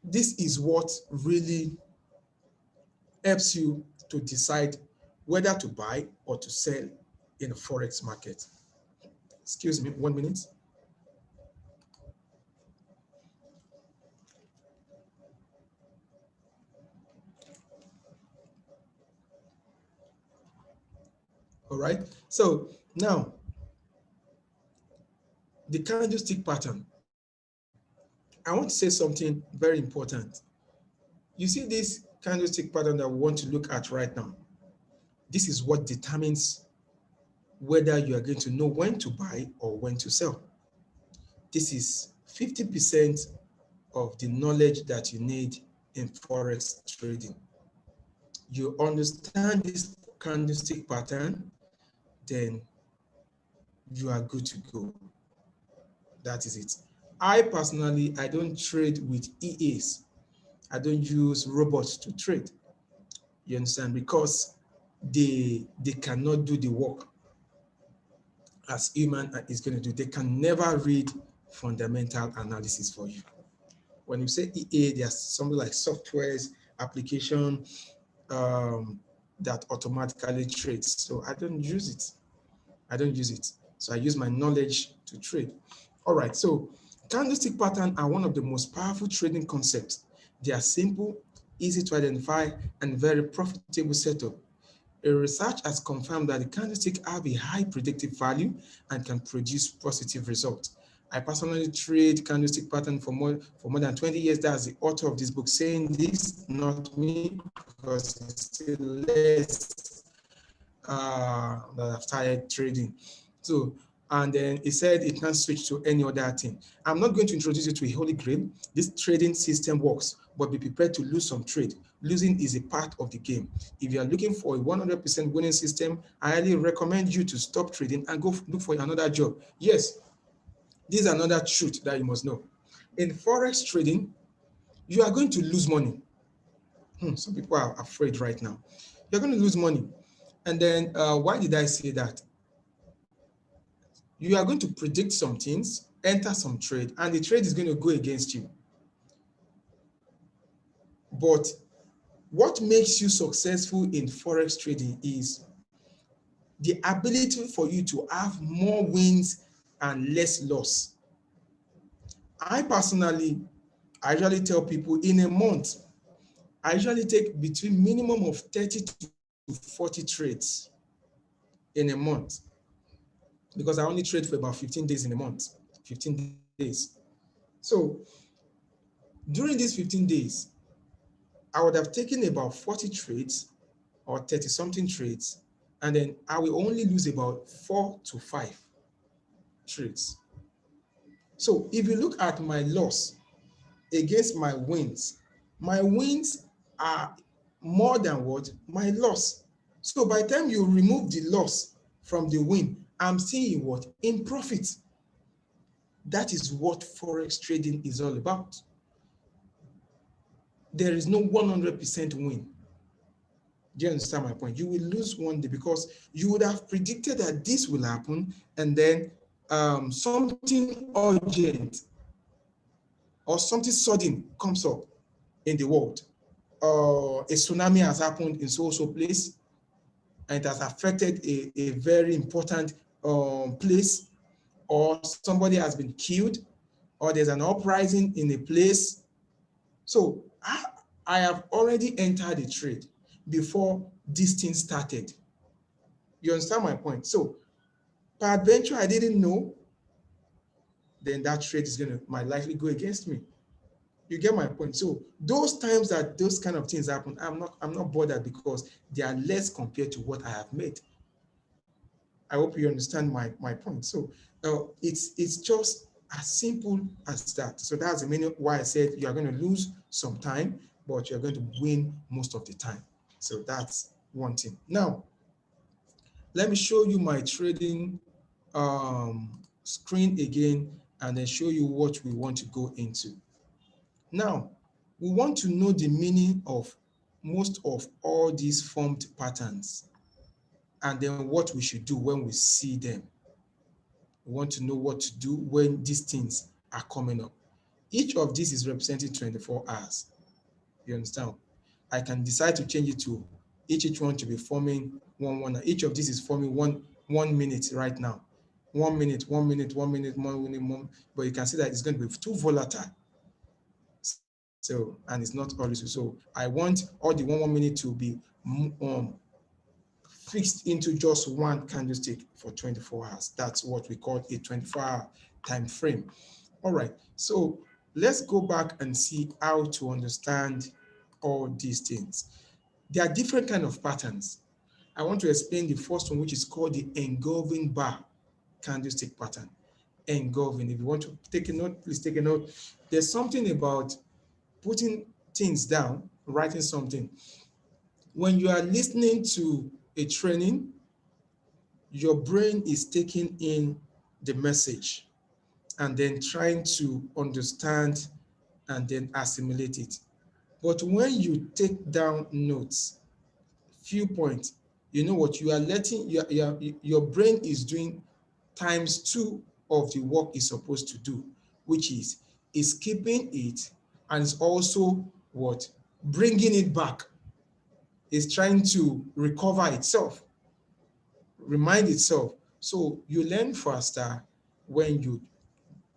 This is what really helps you to decide whether to buy or to sell in the Forex market. Excuse me, 1 minute. All right, so now the candlestick pattern. I want to say something very important. You see this candlestick pattern that we want to look at right now. This is what determines whether you are going to know when to buy or when to sell. This is 50% of the knowledge that you need in Forex trading. You understand this candlestick pattern, then you are good to go. That is it. I personally, I don't trade with EAs. I don't use robots to trade. You understand? Because they cannot do the work as human is going to do. They can never read fundamental analysis for you. When you say EA, there's something like softwares, application that automatically trades. So I don't use it. So I use my knowledge to trade. All right, so candlestick patterns are one of the most powerful trading concepts. They are simple, easy to identify, and very profitable setup. A research has confirmed that the candlestick have a high predictive value and can produce positive results. I personally trade candlestick pattern for more than 20 years. That's the author of this book saying this, not me, because it's still less that I've started trading. So, and then he said it can switch to any other thing. I'm not going to introduce you to a holy grail. This trading system works, but be prepared to lose some trade. Losing is a part of the game. If you are looking for a 100% winning system, I highly recommend you to stop trading and go look for another job. Yes, this is another truth that you must know. In Forex trading, you are going to lose money. Some people are afraid right now. You're going to lose money. And then why did I say that? You are going to predict some things, enter some trade, and the trade is going to go against you. But what makes you successful in Forex trading is the ability for you to have more wins and less loss. I usually tell people in a month, I usually take between minimum of 30 to 40 trades in a month, because I only trade for about 15 days in a month, 15 days. So during these 15 days, I would have taken about 40 trades or 30 something trades, and then I will only lose about 4 to 5 trades. So if you look at my loss against my wins are more than what? My loss. So by the time you remove the loss from the win, I'm seeing what? In profit. That is what Forex trading is all about. There is no 100% win. Do you understand my point? You will lose one day because you would have predicted that this will happen, and then something urgent or something sudden comes up in the world, a tsunami has happened in so place, and it has affected a very important place, or somebody has been killed, or there's an uprising in a place. So I have already entered the trade before this thing started. You understand my point? So peradventure I didn't know, then that trade is might likely go against me. You get my point? So those times that those kind of things happen, I'm not bothered, because they are less compared to what I have made. I hope you understand my point. So it's just as simple as that. So that's the meaning why I said you are going to lose some time, but you're going to win most of the time. So that's one thing. Now, let me show you my trading screen again, and then show you what we want to go into. Now, we want to know the meaning of most of all these formed patterns, and then what we should do when we see them. We want to know what to do when these things are coming up. Each of these is representing 24 hours. You understand? I can decide to change it to each one to be forming one. Each of these is forming one minute right now. 1 minute, 1 minute, 1 minute, 1 minute, one. But you can see that it's going to be too volatile. So, and it's not always so. I want all the 1 minute to be fixed into just one candlestick for 24 hours. That's what we call a 24-hour time frame. All right, so let's go back and see how to understand all these things. There are different kind of patterns. I want to explain the first one, which is called the engulfing bar candlestick pattern. Engulfing. If you want to take a note, please take a note. There's something about putting things down, writing something. When you are listening to a training, your brain is taking in the message and then trying to understand and then assimilate it. But when you take down notes, few points, you know what you are letting your brain is doing ×2 of the work it's supposed to do, which is keeping it, and is also what bringing it back. Is trying to recover itself, remind itself. So you learn faster when you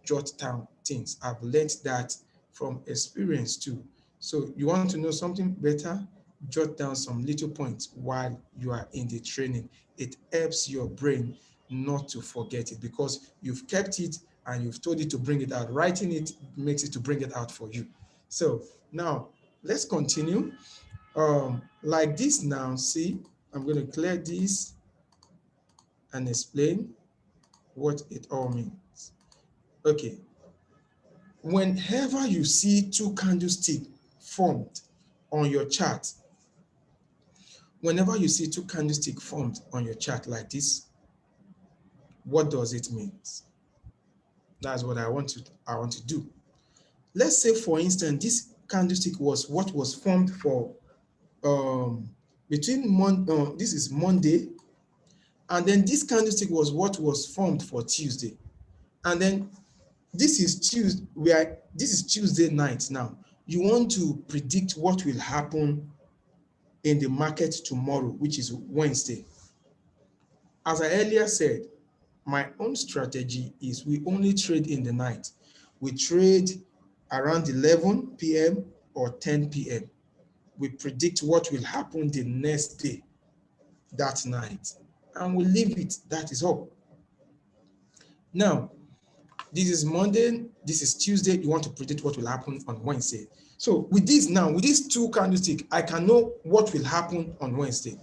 jot down things. I've learned that from experience too. So you want to know something better, jot down some little points while you are in the training. It helps your brain not to forget it, because you've kept it and you've told it to bring it out. Writing it makes it to bring it out for you. So now let's continue. Like this now, see, I'm going to clear this and explain what it all means. Okay. Whenever you see two candlesticks formed on your chart, whenever you see two candlesticks formed on your chart like this, what does it mean? That's what I want to do. Let's say, for instance, this candlestick was what was formed for this is Monday, and then this candlestick was what was formed for Tuesday, and then this is Tuesday night now. You want to predict what will happen in the market tomorrow, which is Wednesday. As I earlier said, my own strategy is we only trade in the night. We trade around 11 p.m. or 10 p.m. We predict what will happen the next day, that night, and we leave it. That is all. Now, this is Monday, this is Tuesday. You want to predict what will happen on Wednesday. So with these two candlesticks, I can know what will happen on Wednesday.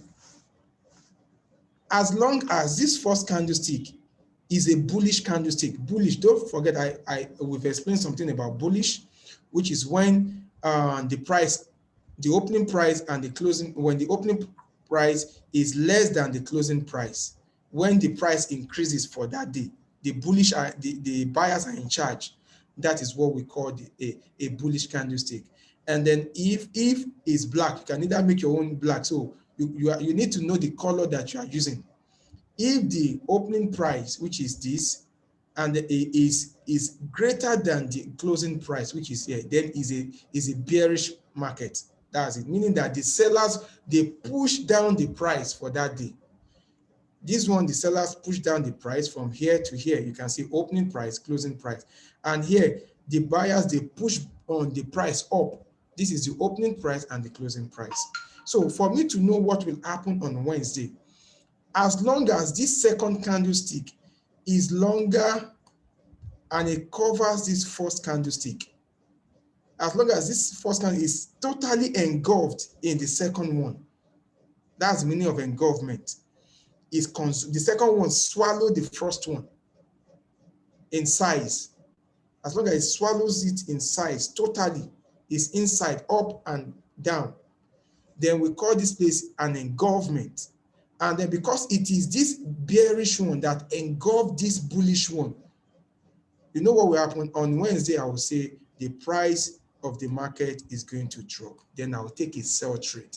As long as this first candlestick is a bullish candlestick. Bullish, don't forget, we've explained something about bullish, which is when the opening price and the closing, when the opening price is less than the closing price. When the price increases for that day, the bullish the buyers are in charge. That is what we call a bullish candlestick. And then if it's black, you can either make your own black. So you need to know the color that you are using. If the opening price, which is this, and it is greater than the closing price, which is here, then is a bearish market. That's it, meaning that the sellers, they push down the price for that day. This one, the sellers push down the price from here to here. You can see opening price, closing price. And here, the buyers, they push on the price up. This is the opening price and the closing price. So for me to know what will happen on Wednesday, as long as this second candlestick is longer and it covers this first candlestick, as long as this first candle is totally engulfed in the second one, that's the meaning of engulfment. The second one swallow the first one in size. As long as it swallows it in size totally, is inside, up and down, then we call this place an engulfment. And then because it is this bearish one that engulfed this bullish one, you know what will happen on Wednesday? I will say the price of the market is going to drop. Then I will take a sell trade.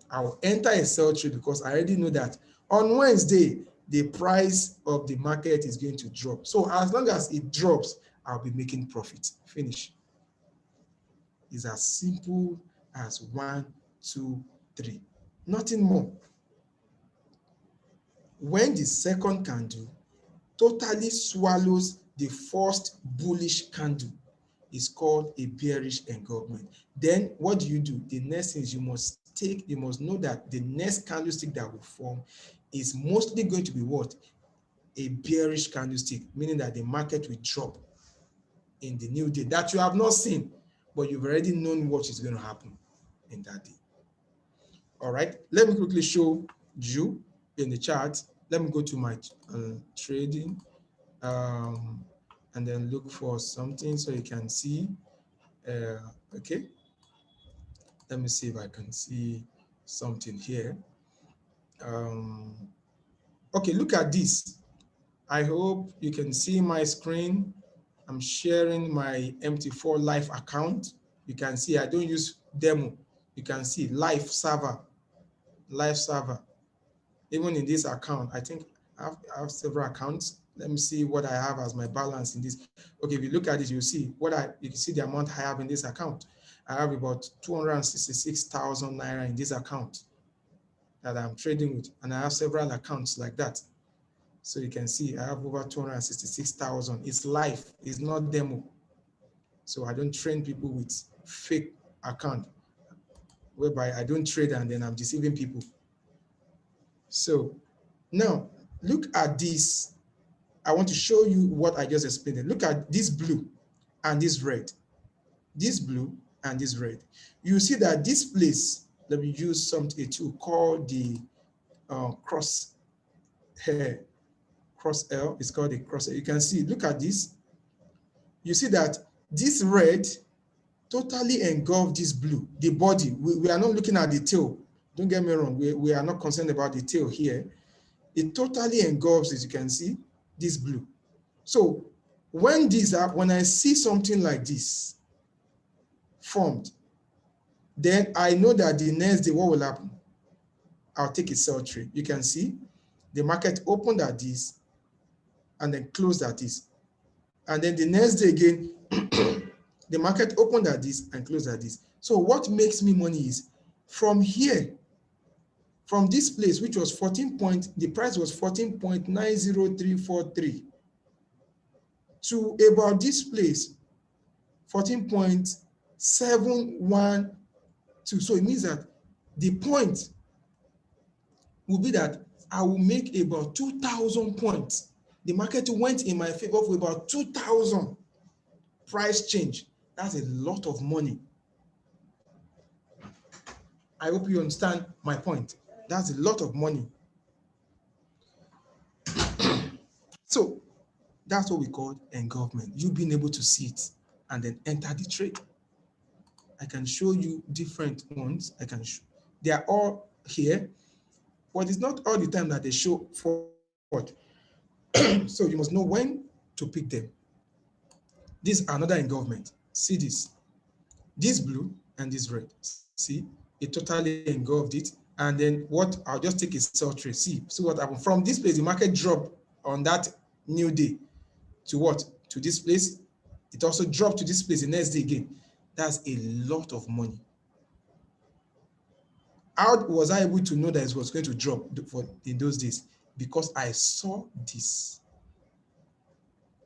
I will enter a sell trade because I already know that on Wednesday, the price of the market is going to drop. So as long as it drops, I'll be making profit. Finish. It's as simple as 1, 2, 3. Nothing more. When the second candle totally swallows the first bullish candle, is called a bearish engulfment. Then what do? The next thing is you must know that the next candlestick that will form is mostly going to be what? A bearish candlestick, meaning that the market will drop in the new day that you have not seen, but you've already known what is going to happen in that day. All right, let me quickly show you in the chart. Let me go to my trading and then look for something so you can see. Okay, let me see if I can see something here. Okay, look at this. I hope you can see my screen. I'm sharing my MT4 live account. You can see I don't use demo. You can see live server. Even in this account, I think I have several accounts. Let me see what I have as my balance in this. Okay, if you look at it, you see you can see the amount I have in this account. I have about 266,000 naira in this account that I'm trading with, and I have several accounts like that. So you can see I have over 266,000. It's live, it's not demo. So I don't train people with fake account, whereby I don't trade and then I'm deceiving people. So now look at this. I want to show you what I just explained. Look at this blue and this red. This blue and this red. You see that this place, let me use a tool called the cross L. It's called the cross L. You can see, look at this. You see that this red totally engulfed this blue, the body. We are not looking at the tail. Don't get me wrong. We are not concerned about the tail here. It totally engulfs, as you can see, this blue. So when I see something like this formed, then I know that the next day, what will happen? I'll take a sell trade. You can see the market opened at this and then closed at this. And then the next day again, the market opened at this and closed at this. So what makes me money is from here, from this place, which was the price was 14.90343 to about this place, 14.712. So it means that the point will be that I will make about 2,000 points. The market went in my favor for about 2,000 price change. That's a lot of money. I hope you understand my point. That's a lot of money. So that's what we call engulfment. You being able to see it and then enter the trade. I can show you different ones. They are all here, but it's not all the time that they show forward. So you must know when to pick them. This is another engulfment. See this. This blue and this red. See, it totally engulfed it. And then I'll just take a sell trade. See what happened. From this place, the market dropped on that new day. to what? To this place. It also dropped to this place the next day again. That's a lot of money. How was I able to know that it was going to drop in those days? Because I saw this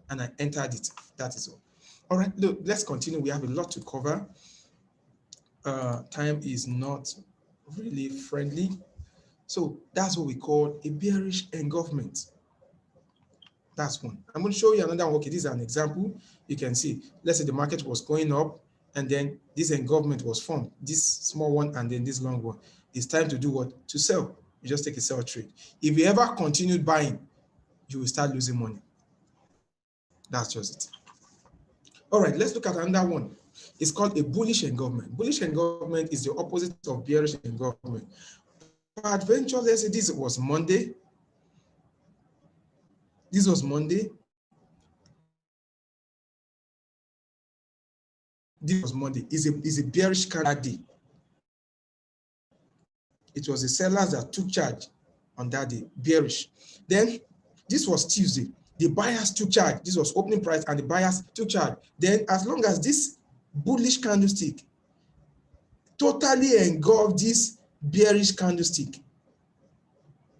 and I entered it. That is all. All right, look, let's continue. We have a lot to cover. Time is not really friendly. So that's what we call a bearish engulfment. That's one. I'm going to show you another one. Okay, this is an example. You can see, let's say the market was going up and then this engulfment was formed, this small one and then this long one. It's time to do what? To sell. You just take a sell trade. If you ever continued buying, you will start losing money. That's just it. All right, let's look at another one. It's called a bullish engulfment. Bullish engulfment is the opposite of bearish engulfment. Peradventure, let's say this was Monday. This was Monday. This was Monday. It's a bearish candle day. It was the sellers that took charge on that day, bearish. Then this was Tuesday. The buyers took charge. This was opening price and the buyers took charge. Then as long as this bullish candlestick totally engulfed this bearish candlestick,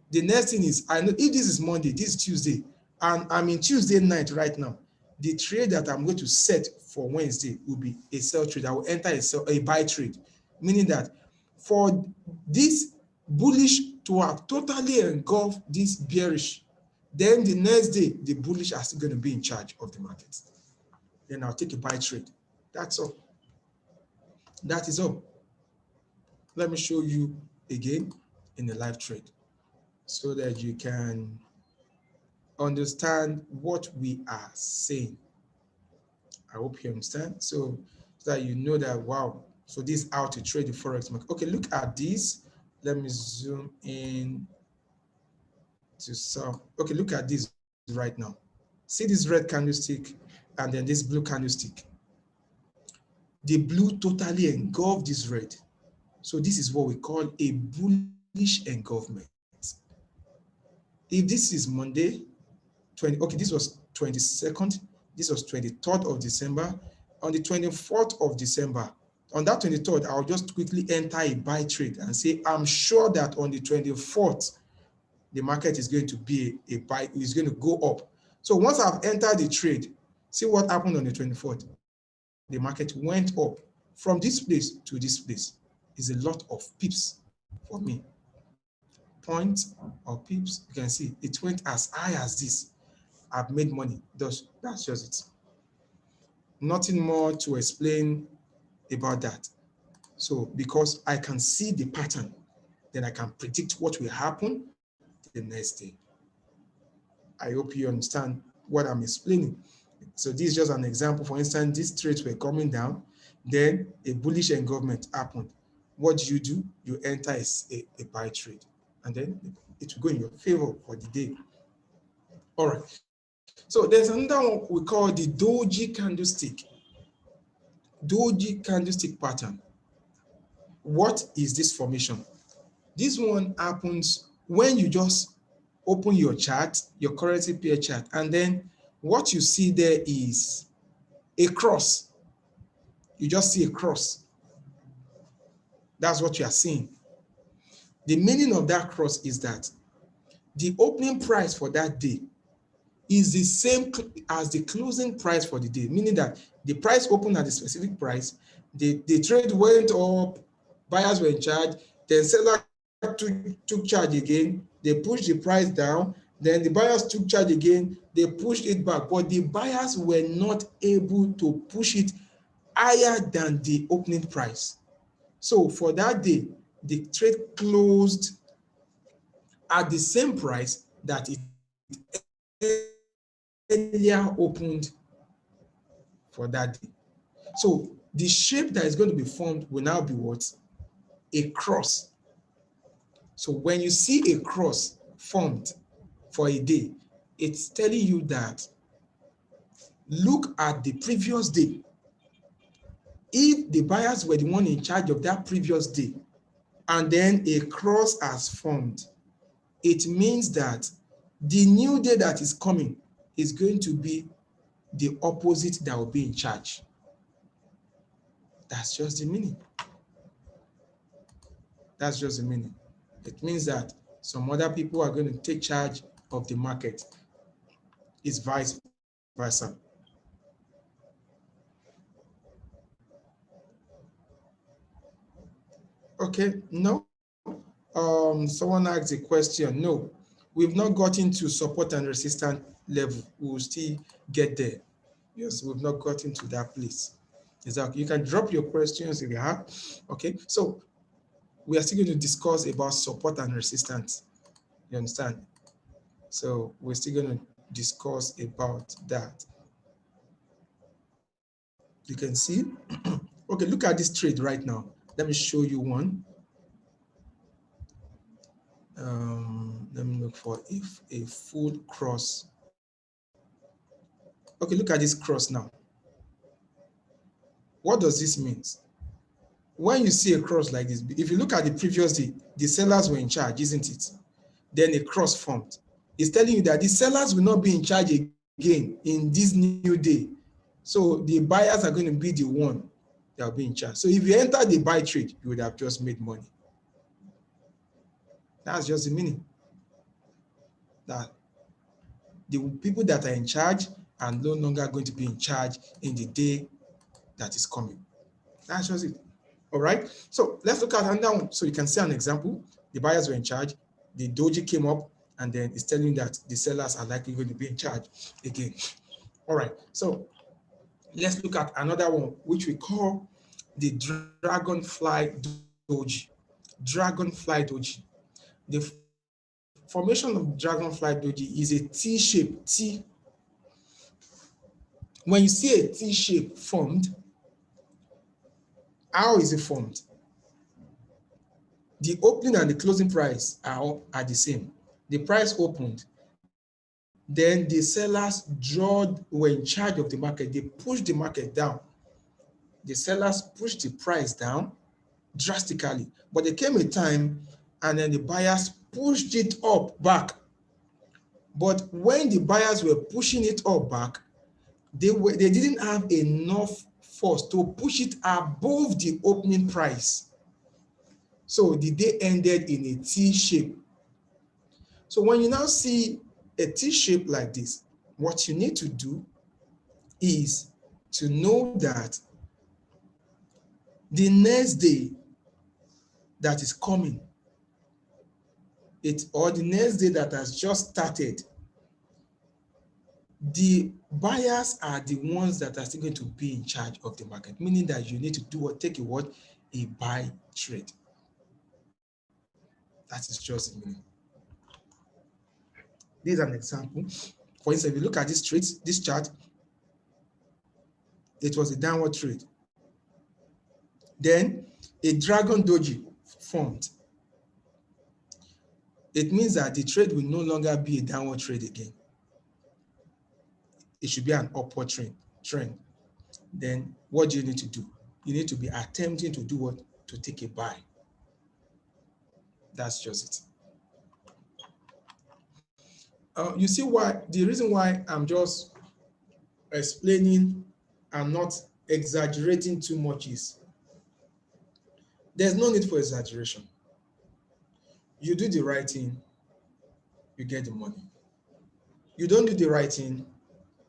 the next thing is, I know if this is Monday, this is Tuesday, and I'm in Tuesday night right now, the trade that I'm going to set for Wednesday will be a sell trade. I will enter a buy trade, meaning that for this bullish to have totally engulfed this bearish, then the next day, the bullish are still going to be in charge of the market. Then I'll take a buy trade. That's all. That is all. Let me show you again in a live trade so that you can understand what we are saying. I hope you understand. So that you know that, wow, so this is how to trade the Forex market. Okay, look at this. Let me zoom in to some. Okay, look at this right now. See this red candlestick and then this blue candlestick. The blue totally engulfed this red. So this is what we call a bullish engulfment. If this is Monday, okay, this was 22nd, this was 23rd of December. On the 24th of December, on that 23rd, I'll just quickly enter a buy trade and say, I'm sure that on the 24th, the market is going to be a buy, is going to go up. So once I've entered the trade, see what happened on the 24th. The market went up from this place to this place. Is a lot of pips for me. Points or pips, you can see it went as high as this. I've made money. That's just it. Nothing more to explain about that. So because I can see the pattern, then I can predict what will happen the next day. I hope you understand what I'm explaining. So this is just an example. For instance, these trades were coming down, then a bullish engulfment happened. What do? You enter a buy trade, and then it will go in your favor for the day. All right. So there's another one we call the doji candlestick. Doji candlestick pattern. What is this formation? This one happens when you just open your chart, your currency pair chart, and then what you see there is a cross. You just see a cross. That's what you are seeing. The meaning of that cross is that the opening price for that day is the same as the closing price for the day, meaning that the price opened at the specific price, the trade went up, buyers were in charge, then seller took charge again, they pushed the price down, then the buyers took charge again, they pushed it back, but the buyers were not able to push it higher than the opening price. So for that day, the trade closed at the same price that it earlier opened for that day. So the shape that is going to be formed will now be what? A cross. So when you see a cross formed for a day, it's telling you that look at the previous day. If the buyers were the one in charge of that previous day, and then a cross has formed, it means that the new day that is coming is going to be the opposite that will be in charge. That's just the meaning. That's just the meaning. It means that some other people are going to take charge of the market. It's vice versa. Okay, no. Someone asked a question. No, we've not gotten to support and resistance level. We will still get there. Yes, we've not gotten to that place. Exactly. You can drop your questions if you have. Okay, so we are still going to discuss about support and resistance. You understand? So we're still going to discuss about that. You can see. Okay, look at this trade right now. Let me show you one. Let me look for a full cross. Okay, look at this cross now. What does this mean? When you see a cross like this, if you look at the previous day, the sellers were in charge, isn't it? Then a cross formed. It's telling you that the sellers will not be in charge again in this new day. So the buyers are going to be the one that will be in charge. So if you enter the buy trade, you would have just made money. That's just the meaning. That the people that are in charge are no longer going to be in charge in the day that is coming. That's just it. All right. So let's look at another one. So you can see an example. The buyers were in charge. The doji came up, and then it's telling you that the sellers are likely going to be in charge again. All right. So let's look at another one, which we call the dragonfly doji. Dragonfly doji. The formation of dragonfly doji is a T shape. T. When you see a T shape formed, how is it formed? The opening and the closing price are the same. The price opened, then the sellers were in charge of the market. They pushed the market down. The sellers pushed the price down drastically, but there came a time and then the buyers pushed it up back. But when the buyers were pushing it up back, they didn't have enough force to push it above the opening price. So the day ended in a T shape. So when you now see a T shape like this, what you need to do is to know that the next day that is coming, or the next day that has just started, the buyers are the ones that are still going to be in charge of the market, meaning that you need to do what? Take a buy trade. That is just the meaning. This is an example. For instance, if you look at this chart, it was a downward trade. Then a dragon doji formed. It means that the trade will no longer be a downward trade again. It should be an upward trend. Then what do you need to do? You need to be attempting to do what? To take a buy. That's just it. You see why the reason why I'm just explaining and not exaggerating too much is there's no need for exaggeration. You do the right thing, you get the money. You don't do the right thing,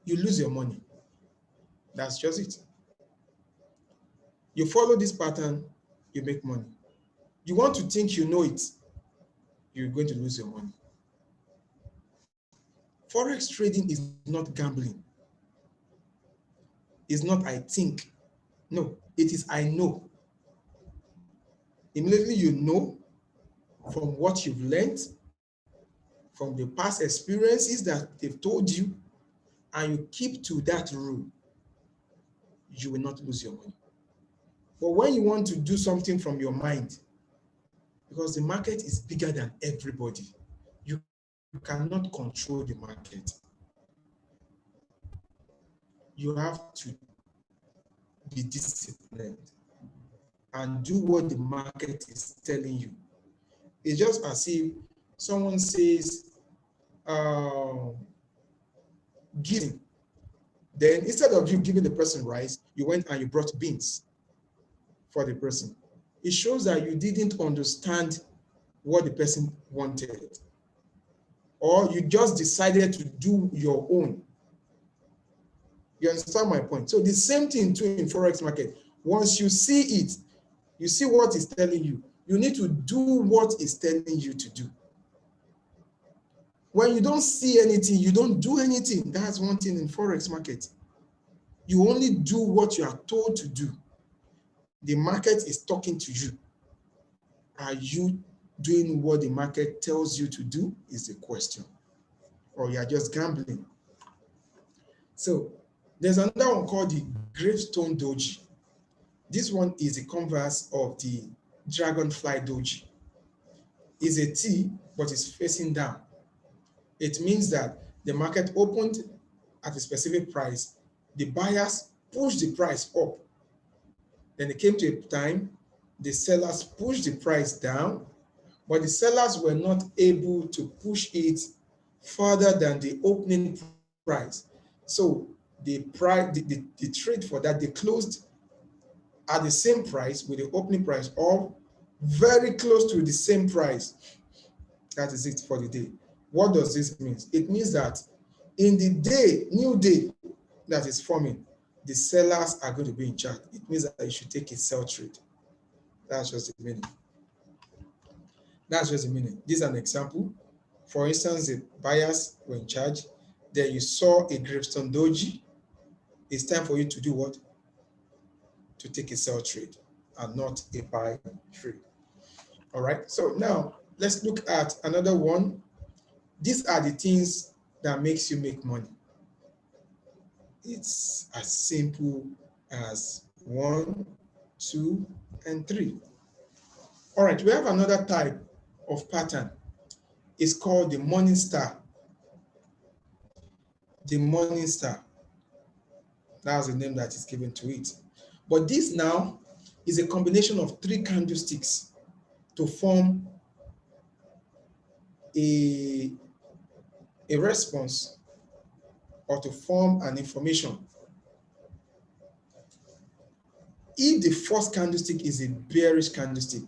you lose your money. That's just it. You follow this pattern, you make money. You want to think you know it, you're going to lose your money. Forex trading is not gambling. It's not I think. No, it is I know. Immediately you know from what you've learned, from the past experiences that they've told you, and you keep to that rule, you will not lose your money. But when you want to do something from your mind, because the market is bigger than everybody, you cannot control the market. You have to be disciplined and do what the market is telling you. It's just as if someone says, giving, Then instead of you giving the person rice, you went and you brought beans for the person. It shows that you didn't understand what the person wanted, or you just decided to do your own. You understand my point? So the same thing too in Forex market. Once you see it, you see what it's telling you, you need to do what it's telling you to do. When you don't see anything, you don't do anything. That's one thing in Forex market. You only do what you are told to do. The market is talking to you. Are you doing what the market tells you to do is the question. Or you are just gambling. So there's another one called the gravestone doji. This one is the converse of the dragonfly doji. It's a T, but it's facing down. It means that the market opened at a specific price. The buyers pushed the price up. Then it came to a time the sellers pushed the price down, but the sellers were not able to push it further than the opening price. So the trade for that, they closed at the same price with the opening price, or very close to the same price. That is it for the day. What does this mean? It means that in the day, new day that is forming, the sellers are going to be in charge. It means that you should take a sell trade. That's just the meaning. That's just the meaning. This is an example. For instance, the buyers were in charge. Then you saw a gravestone doji. It's time for you to do what? To take a sell trade and not a buy trade. All right. So now let's look at another one. These are the things that makes you make money. It's as simple as 1, 2, and 3. All right, we have another type of pattern. It's called the morning star. The morning star. That's the name that is given to it. But this now is a combination of 3 candlesticks to form a response, or to form an information. If the first candlestick is a bearish candlestick,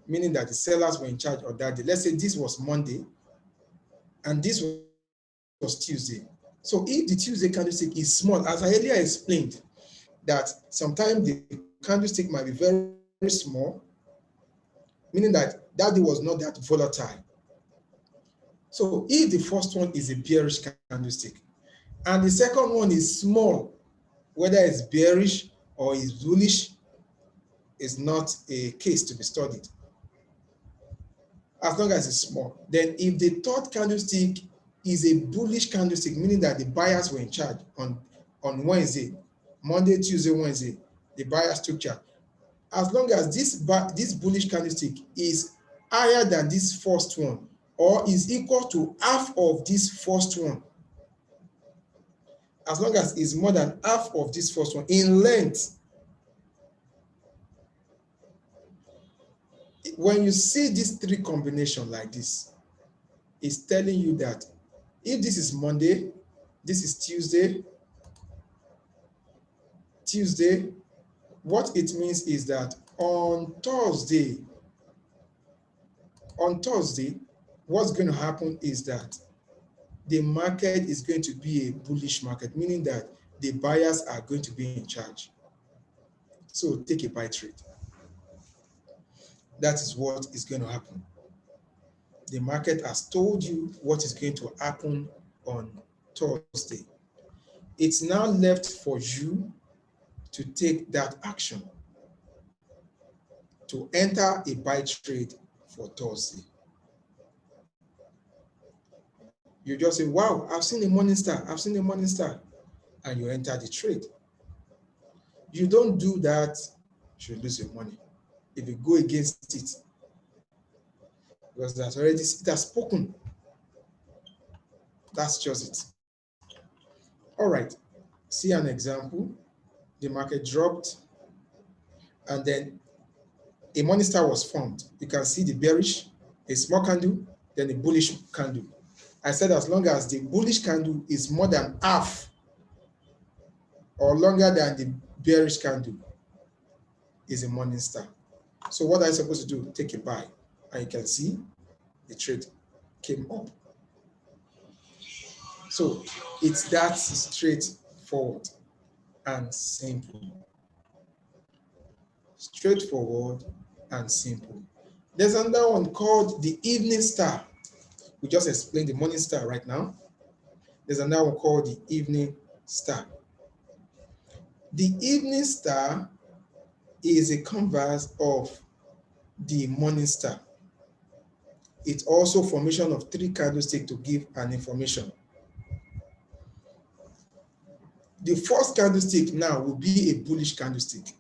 meaning that the sellers were in charge of that day. Let's say this was Monday and this was Tuesday. So if the Tuesday candlestick is small, as I earlier explained, that sometimes the candlestick might be very, very small, meaning that that day was not that volatile. So if the first one is a bearish candlestick and the second one is small, whether it's bearish or is bullish, is not a case to be studied, as long as it's small. Then if the third candlestick is a bullish candlestick, meaning that the buyers were in charge on Wednesday, Monday, Tuesday, Wednesday, the buyers took charge. As long as this bullish candlestick is higher than this first one, or is equal to half of this first one, as long as it's more than half of this first one in length, when you see this 3 combination like this, it's telling you that if this is Monday, this is Tuesday, what it means is that on Thursday, what's going to happen is that the market is going to be a bullish market, meaning that the buyers are going to be in charge. So take a buy trade. That is what is going to happen. The market has told you what is going to happen on Thursday. It's now left for you to take that action, to enter a buy trade for Thursday. You just say, wow, I've seen a morning star, and you enter the trade. You don't do that, you lose your money. If you go against it, because that's already, it has spoken. That's just it. All right, see an example. The market dropped, and then a morning star was formed. You can see the bearish, a small candle, then a bullish candle. I said as long as the bullish candle is more than half or longer than the bearish candle is a morning star. So what are you supposed to do? Take a buy. And you can see the trade came up. So it's that straightforward and simple. Straightforward and simple. There's another one called the evening star. We just explained the morning star right now. There's another one called the evening star. The evening star is a converse of the morning star. It's also formation of 3 candlesticks to give an information. The first candlestick now will be a bullish candlestick.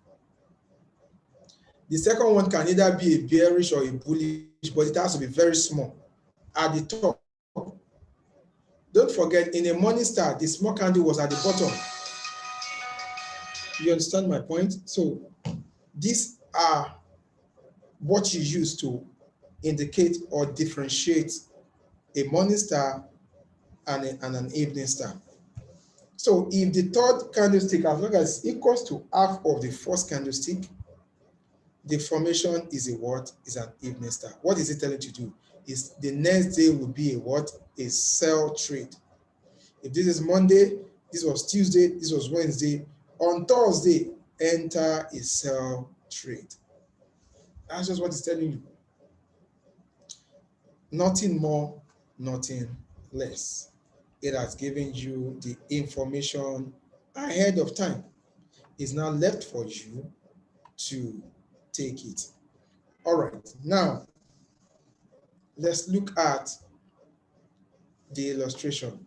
The second one can either be a bearish or a bullish, but it has to be very small at the top. Don't forget, in a morning star, the small candle was at the bottom. You understand my point? So these are what you use to indicate or differentiate a morning star and an evening star. So if the third candlestick, as long as it's equals to half of the first candlestick, the formation is a what? Is an evening star. What is it telling you to do? Is the next day will be a what? A sell trade. If this is Monday, this was Tuesday, this was Wednesday. On Thursday, enter a sell trade. That's just what it's telling you. Nothing more, nothing less. It has given you the information ahead of time. It's now left for you to take it. All right, now let's look at the illustration.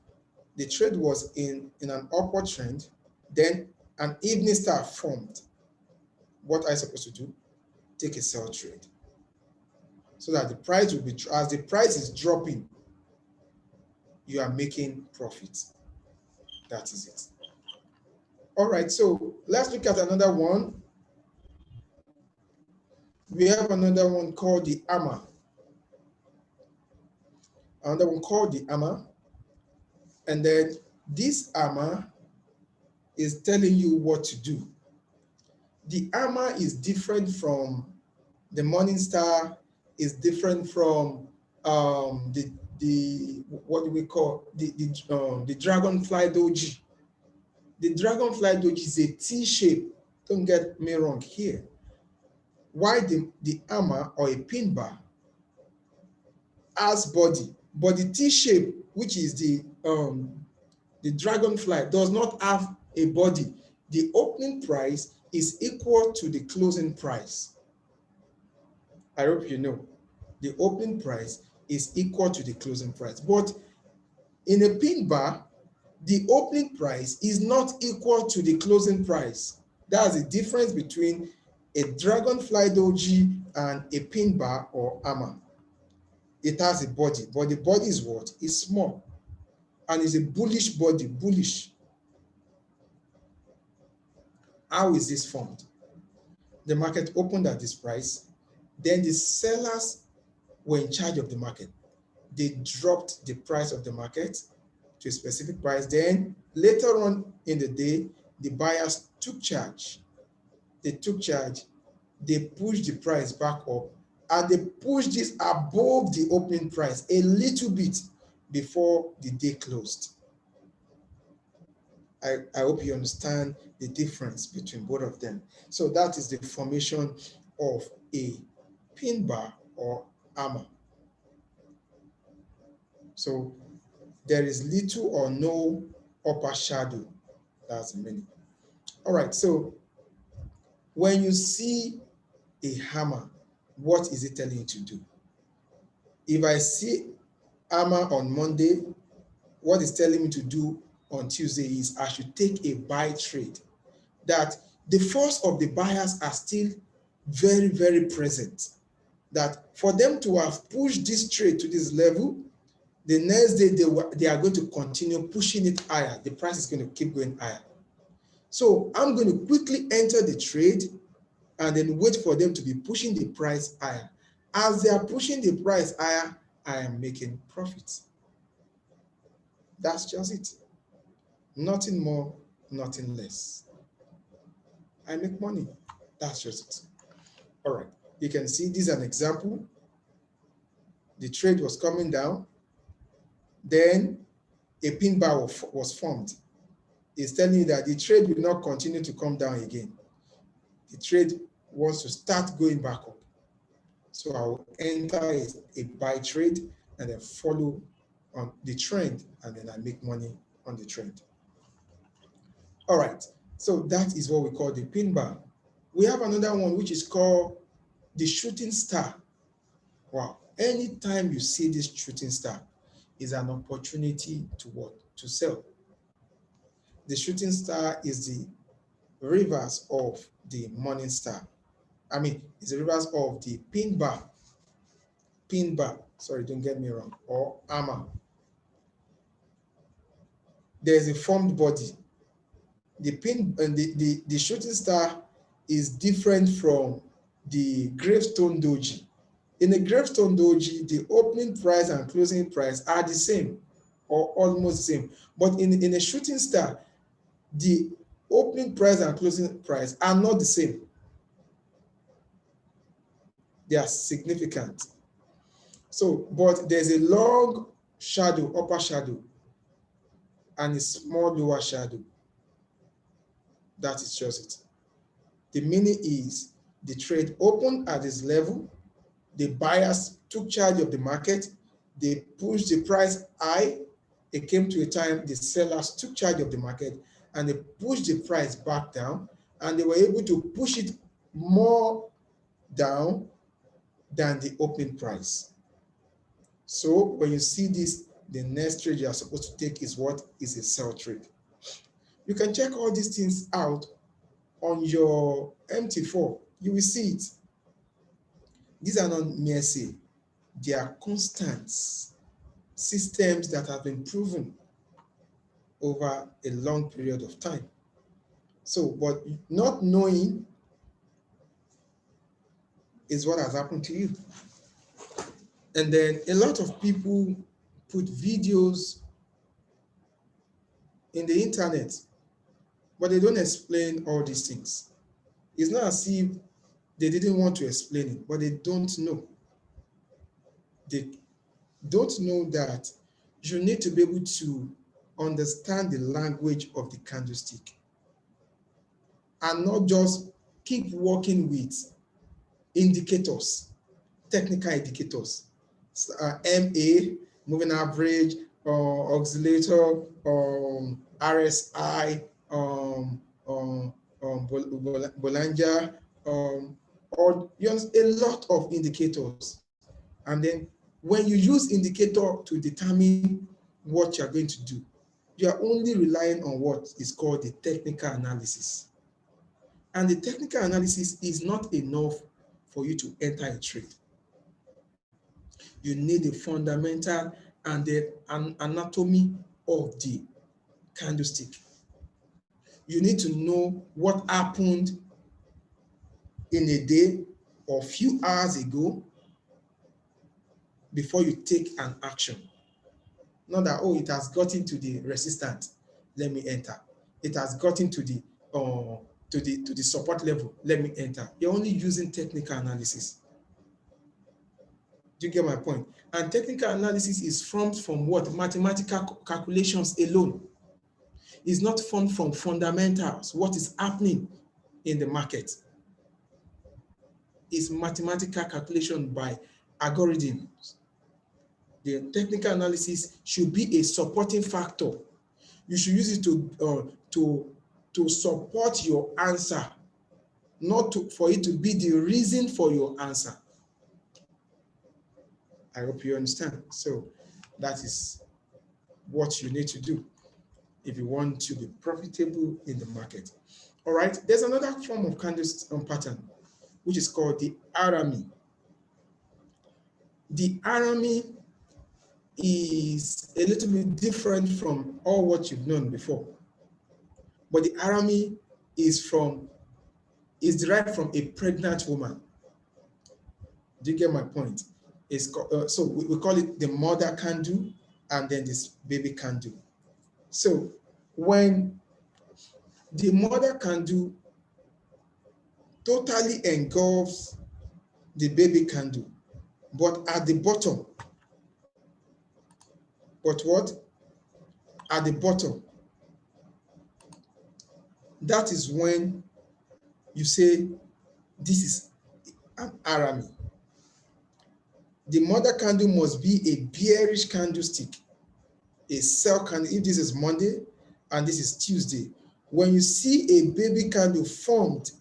The trade was in an upward trend, then an evening star formed. What are you supposed to do? Take a sell trade. So that the price will be, as the price is dropping, you are making profits. That is it. All right, so let's look at another one. We have another one called the hammer. Another one called the hammer. And then this hammer is telling you what to do. The hammer is different from the morning star, is different from the what do we call the dragonfly doji. The dragonfly doji is a T shape. Don't get me wrong here. Why the hammer or a pin bar has body, but the T shape, which is the dragonfly, does not have a body. The opening price is equal to the closing price. I hope you know. The opening price is equal to the closing price. But in a pin bar, the opening price is not equal to the closing price. That's the difference between a dragonfly doji and a pin bar or hammer. It has a body, but the body is what? It's small. And it's a bullish body, bullish. How is this formed? The market opened at this price. Then the sellers were in charge of the market. They dropped the price of the market to a specific price. Then later on in the day, the buyers took charge. They took charge. They pushed the price back up, and they pushed this above the opening price a little bit before the day closed. I hope you understand the difference between both of them. So that is the formation of a pin bar or hammer. So there is little or no upper shadow. That's the meaning. All right, so when you see a hammer, what is it telling you to do? If I see hammer on Monday, what it's telling me to do on Tuesday is I should take a buy trade. That the force of the buyers are still very, very present. That for them to have pushed this trade to this level, the next day they are going to continue pushing it higher. The price is going to keep going higher. So I'm going to quickly enter the trade and then wait for them to be pushing the price higher. As they are pushing the price higher, I am making profits. That's just it. Nothing more, nothing less. I make money. That's just it. All right. You can see this is an example. The trade was coming down. Then a pin bar was formed. It's telling you that the trade will not continue to come down again. The trade wants to start going back up. So I will enter a buy trade and then follow on the trend, and then I make money on the trend. All right. So that is what we call the pin bar. We have another one which is called the shooting star. Wow. Anytime you see this shooting star is an opportunity to what? To sell. The shooting star is the reverse of the morning star. I mean, it's the reverse of the pin bar. Pin bar, sorry, don't get me wrong, or armor. There's a formed body. The pin and the shooting star is different from the gravestone doji. In a gravestone doji, the opening price and closing price are the same or almost the same. But in a shooting star, the opening price and closing price are not the same. They are significant. So, but there's a long shadow, upper shadow, and a small lower shadow. That is just it. The meaning is the trade opened at this level, the buyers took charge of the market, they pushed the price high, it came to a time the sellers took charge of the market and they pushed the price back down, and they were able to push it more down than the opening price. So when you see this, the next trade you are supposed to take is what? Is a sell trade. You can check all these things out on your MT4. You will see it. These are not mere say. They are constants, systems that have been proven over a long period of time. So, but not knowing is what has happened to you. And then a lot of people put videos in the internet, but they don't explain all these things. It's not as if they didn't want to explain it, but they don't know. They don't know that you need to be able to understand the language of the candlestick and not just keep working with indicators, technical indicators, MA, moving average, oscillator, RSI, Bollinger, or a lot of indicators. And then when you use indicator to determine what you're going to do, you are only relying on what is called the technical analysis. And the technical analysis is not enough for you to enter a trade. You need the fundamental and the anatomy of the candlestick. You need to know what happened in a day or a few hours ago before you take an action. Not that, oh, it has gotten to the resistance, let me enter. It has gotten to the support level, let me enter. You're only using technical analysis. Do you get my point? And technical analysis is formed from what? Mathematical calculations alone. It's not formed from fundamentals, what is happening in the market. It's mathematical calculation by algorithms. The technical analysis should be a supporting factor. You should use it to support your answer, not for it to be the reason for your answer. I hope you understand. So that is what you need to do if you want to be profitable in the market. All right, there's another form of candlestick pattern, which is called the RME. The RME is a little bit different from all what you've known before. But the RME is derived from a pregnant woman. Do you get my point? It's so we call it the mother candle and then this baby candle. So when the mother candle totally engulfs the baby candle. But at the bottom, but what? At the bottom, that is when you say this is an arami. The mother candle must be a bearish candlestick, a sell candle. If this is Monday and this is Tuesday, when you see a baby candle formed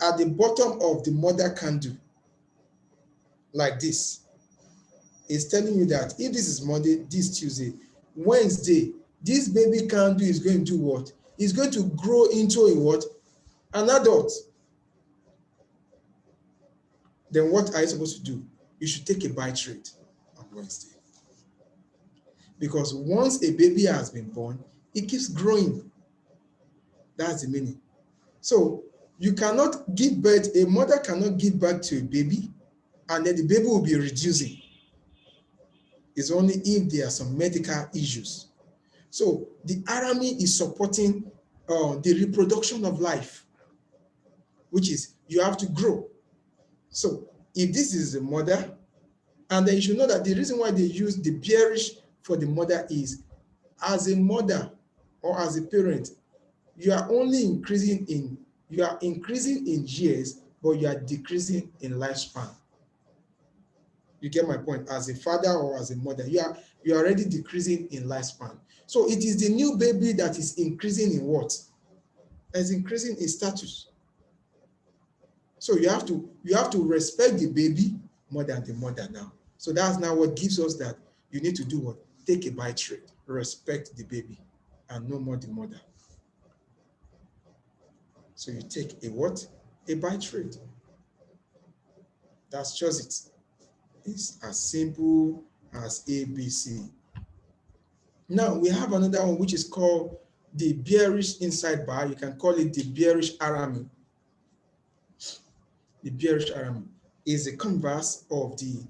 at the bottom of the mother candle like this, it's telling you that if this is Monday, this Tuesday, Wednesday, this baby candle is going to do what? It's going to grow into a what? An adult. Then what are you supposed to do? You should take a buy trade on Wednesday. Because once a baby has been born, it keeps growing. That's the meaning. So you cannot give birth, a mother cannot give birth to a baby and then the baby will be reducing. It's only if there are some medical issues. So the arami is supporting the reproduction of life, which is you have to grow. So if this is the mother, and then you should know that the reason why they use the bearish for the mother is as a mother or as a parent, you are increasing in years, but you are decreasing in lifespan. You get my point? As a father or as a mother, you are already decreasing in lifespan. So it is the new baby that is increasing in what? Is increasing in status. So you have to respect the baby more than the mother now. So that's now what gives us that you need to do what? Take a buy trade, respect the baby, and no more the mother. So you take a what? A buy trade. That's just it. It's as simple as ABC. Now we have another one which is called the bearish inside bar. You can call it the bearish arami. The bearish arami is a converse of the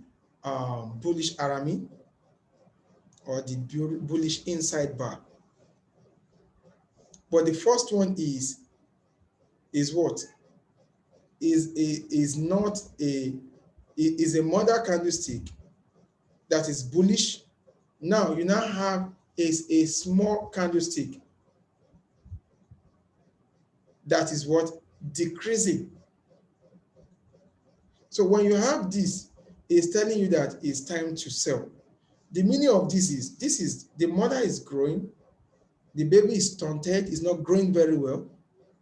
bullish arami or the bullish inside bar. But the first one is what? Is not a is a mother candlestick that is bullish. Now you now have a small candlestick that is what? Decreasing. So when you have this, it's telling you that it's time to sell. The meaning of this is the mother is growing, the baby is stunted, is not growing very well.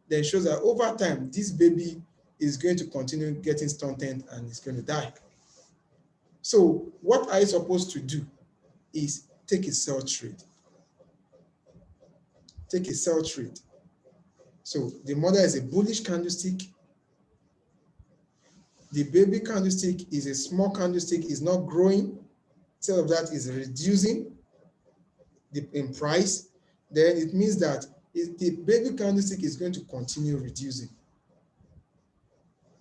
Then it shows that over time, this baby is going to continue getting stunted and it's going to die. So what are you supposed to do is take a sell trade. Take a sell trade. So the mother is a bullish candlestick. The baby candlestick is a small candlestick, is not growing. Instead of that, is reducing in price. Then it means that the baby candlestick is going to continue reducing.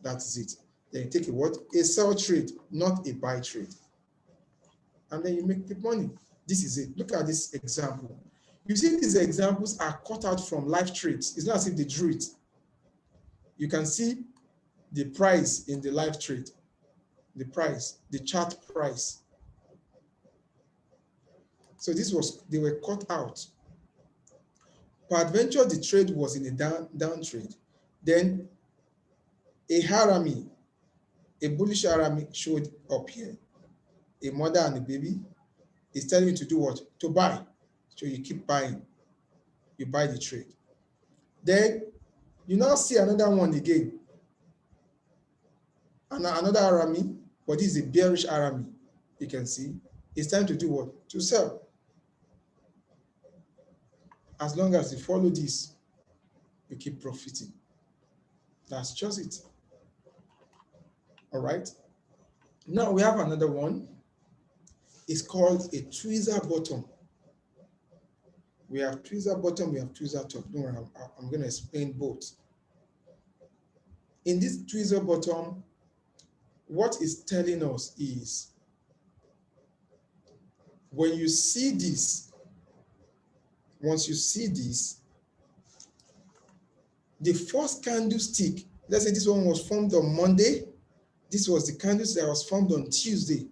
That's it. Then you take a what? A sell trade, not a buy trade. And then you make the money. This is it. Look at this example. You see these examples are cut out from live trades. It's not as if they drew it. You can see the price in the live trade, the price, the chart price. So they were cut out. Peradventure, the trade was in a down trade. Then a harami, a bullish harami showed up here. A mother and a baby is telling you to do what? To buy. So you keep buying. You buy the trade. Then you now see another one again. And another harami, but this is a bearish harami. You can see it's time to do what? To sell. As long as you follow this, you keep profiting. That's just it. All right. Now we have another one. It's called a tweezer bottom. We have tweezer bottom, we have tweezer top. Don't worry, I'm going to explain both. In this tweezer bottom, what it's telling us is when you see this, once you see this, the first candlestick let's say this one was formed on Monday. This was the candlestick that was formed on Tuesday.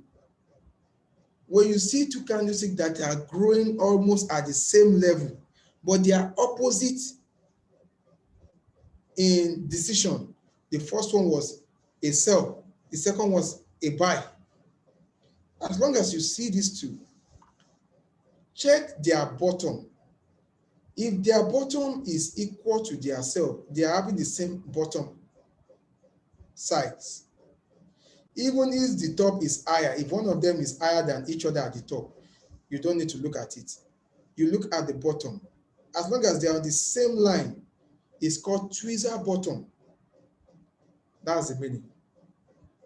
When you see two candlesticks that are growing almost at the same level, but they are opposite in decision. The first one was a sell, the second was a buy. As long as you see these two, check their bottom. If their bottom is equal to their sell, they are having the same bottom size. Even if the top is higher, if one of them is higher than each other at the top, you don't need to look at it. You look at the bottom. As long as they are on the same line, it's called tweezer bottom. That's the meaning.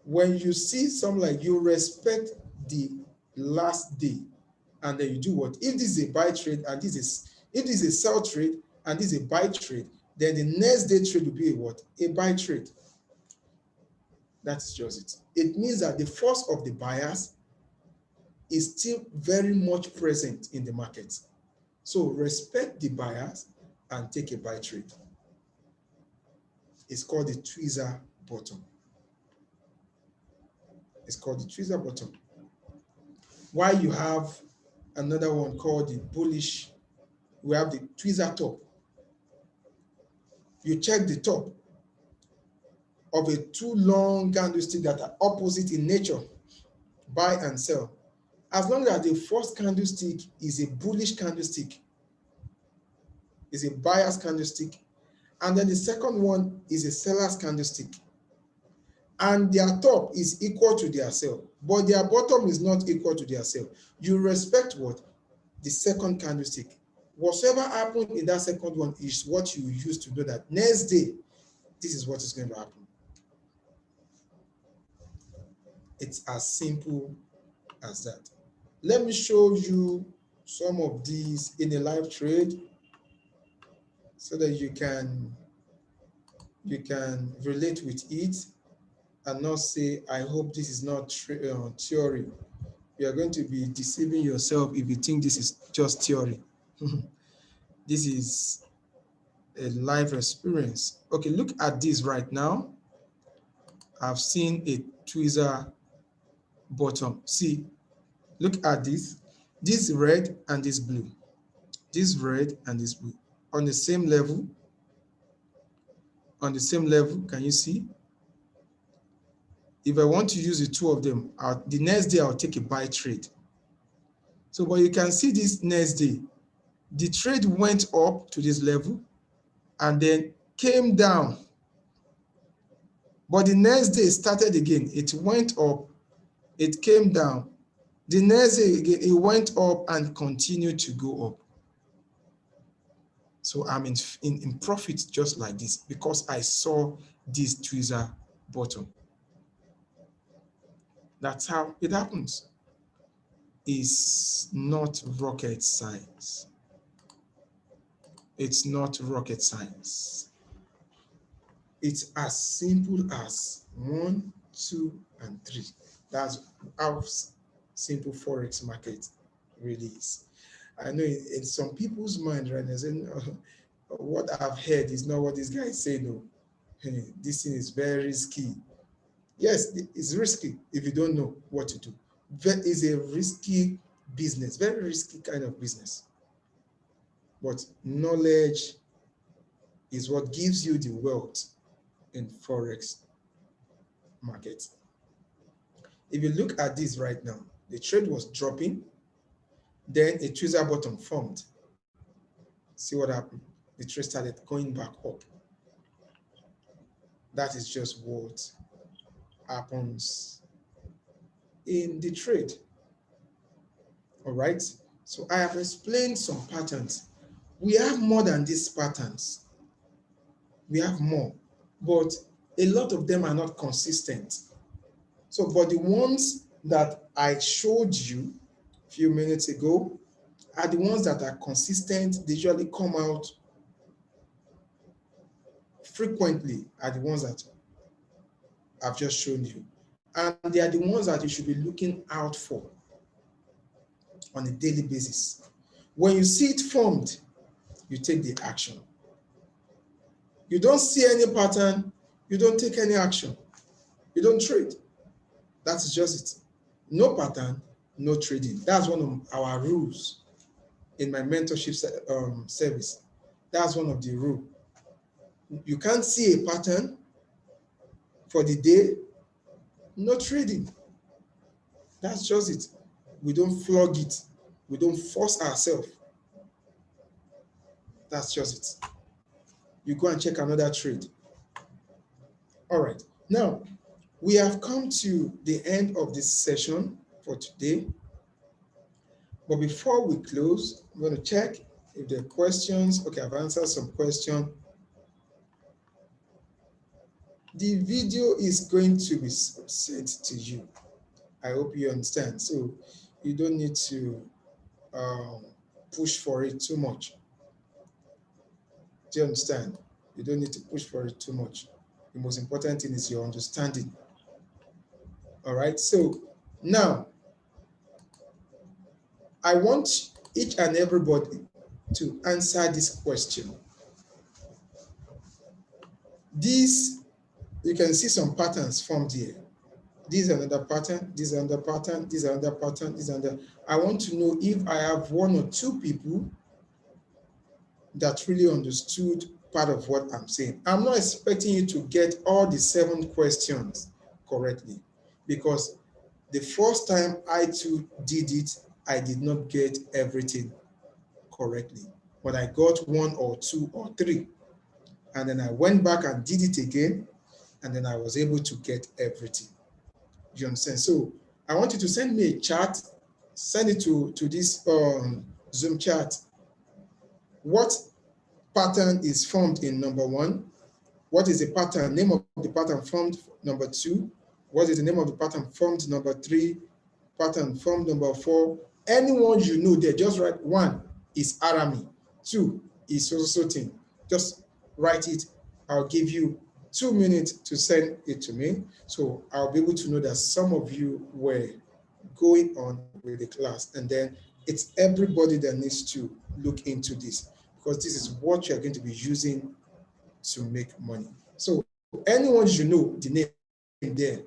When you see something like, you respect the last day, and then you do what? If this is a buy trade and if this is a sell trade and this is a buy trade, then the next day trade will be a what? A buy trade. That's just it. It means that the force of the buyers is still very much present in the market. So respect the buyers and take a buy trade. It's called the tweezer bottom. It's called the tweezer bottom. While you have another one called the bullish, we have the tweezer top. You check the top of a two long candlestick that are opposite in nature, buy and sell. As long as the first candlestick is a bullish candlestick, is a buyer's candlestick, and then the second one is a seller's candlestick, and their top is equal to their sell, but their bottom is not equal to their sell, you respect what? The second candlestick. Whatever happened in that second one is what you use to know that next day, this is what is going to happen. It's as simple as that. Let me show you some of these in a live trade so that you can relate with it and not say, I hope this is not theory. You are going to be deceiving yourself if you think this is just theory. This is a live experience. Okay, look at this right now. I've seen a tweezer bottom. See, look at this. This red and this blue. This red and this blue. On the same level. On the same level, can you see? If I want to use the two of them, the next day I'll take a buy trade. So, but you can see this next day, the trade went up to this level and then came down. But the next day started again. It went up, it came down. The next day again, it went up and continued to go up. So I'm in profit just like this because I saw this tweezer bottom. That's how it happens. It's not rocket science. It's not rocket science. It's as simple as 1, 2, and 3. That's how simple Forex market really is. I know in some people's mind right now, saying, what I've heard is not what this guy is saying. No, this thing is very risky. Yes, it's risky if you don't know what to do. It's a risky business, very risky kind of business. But knowledge is what gives you the wealth in Forex market. If you look at this right now, the trade was dropping, then a tweezer bottom formed. See what happened? The trade started going back up. That is just what happens in the trade. All right. So I have explained some patterns. We have more than these patterns. We have more, but a lot of them are not consistent. So, but the ones that I showed you a few minutes ago are the ones that are consistent. They usually come out frequently, are the ones that I've just shown you. And they are the ones that you should be looking out for on a daily basis. When you see it formed, you take the action. You don't see any pattern, You don't take any action. You don't trade. That's just it. No pattern, no trading. That's one of our rules in my mentorship service. That's one of the rules. You can't see a pattern for the day, no trading. That's just it. We don't flog it. We don't force ourselves. That's just it. You go and check another trade. All right. Now, we have come to the end of this session for today. But before we close, I'm going to check if there are questions. Okay, I've answered some questions. The video is going to be sent to you. I hope you understand. So you don't need to push for it too much. Do you understand? You don't need to push for it too much. The most important thing is your understanding. All right. So now I want each and everybody to answer this question. These, you can see some patterns formed here. This is another pattern, this is another pattern, this is another pattern, this is another. I want to know if I have one or two people that really understood part of what I'm saying. I'm not expecting you to get all the 7 questions correctly, because the first time I too did it, I did not get everything correctly, but I got 1 or 2 or 3. And then I went back and did it again, and then I was able to get everything. Do you understand? So I want you to send me a chart, send it to this Zoom chat. What pattern is formed in number 1? What is the pattern, name of the pattern formed number 2? What is the name of the pattern formed number 3? Pattern formed number 4? Anyone you know there, just write 1 is Arami, 2 is so thing. Just write it. I'll give you 2 minutes to send it to me, so I'll be able to know that some of you were going on with the class, and then it's everybody that needs to look into this, because this is what you're going to be using to make money. So anyone you know the name there,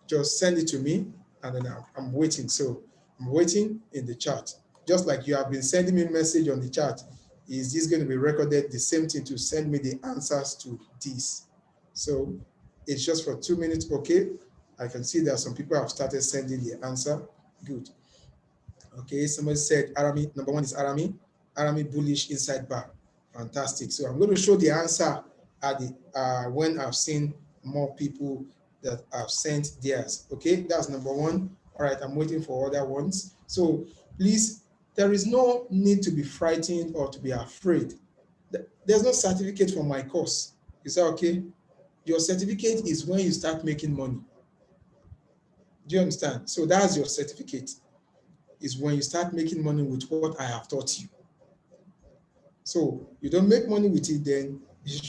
just send it to me, and then I'm waiting. So I'm waiting in the chat, just like you have been sending me a message on the chat. Is this going to be recorded? The same thing to send me the answers to this. So it's just for 2 minutes. Okay, I can see that some people have started sending the answer. Good. Okay, somebody said Arami, number 1 is Arami bullish inside bar. Fantastic. So I'm going to show the answer at the when I've seen more people that have sent theirs. Okay, that's number 1. All right, I'm waiting for other ones. So please, there is no need to be frightened or to be afraid. There's no certificate for my course. Is that okay? Your certificate is when you start making money. Do you understand? So that's your certificate, is when you start making money with what I have taught you. So you don't make money with it, then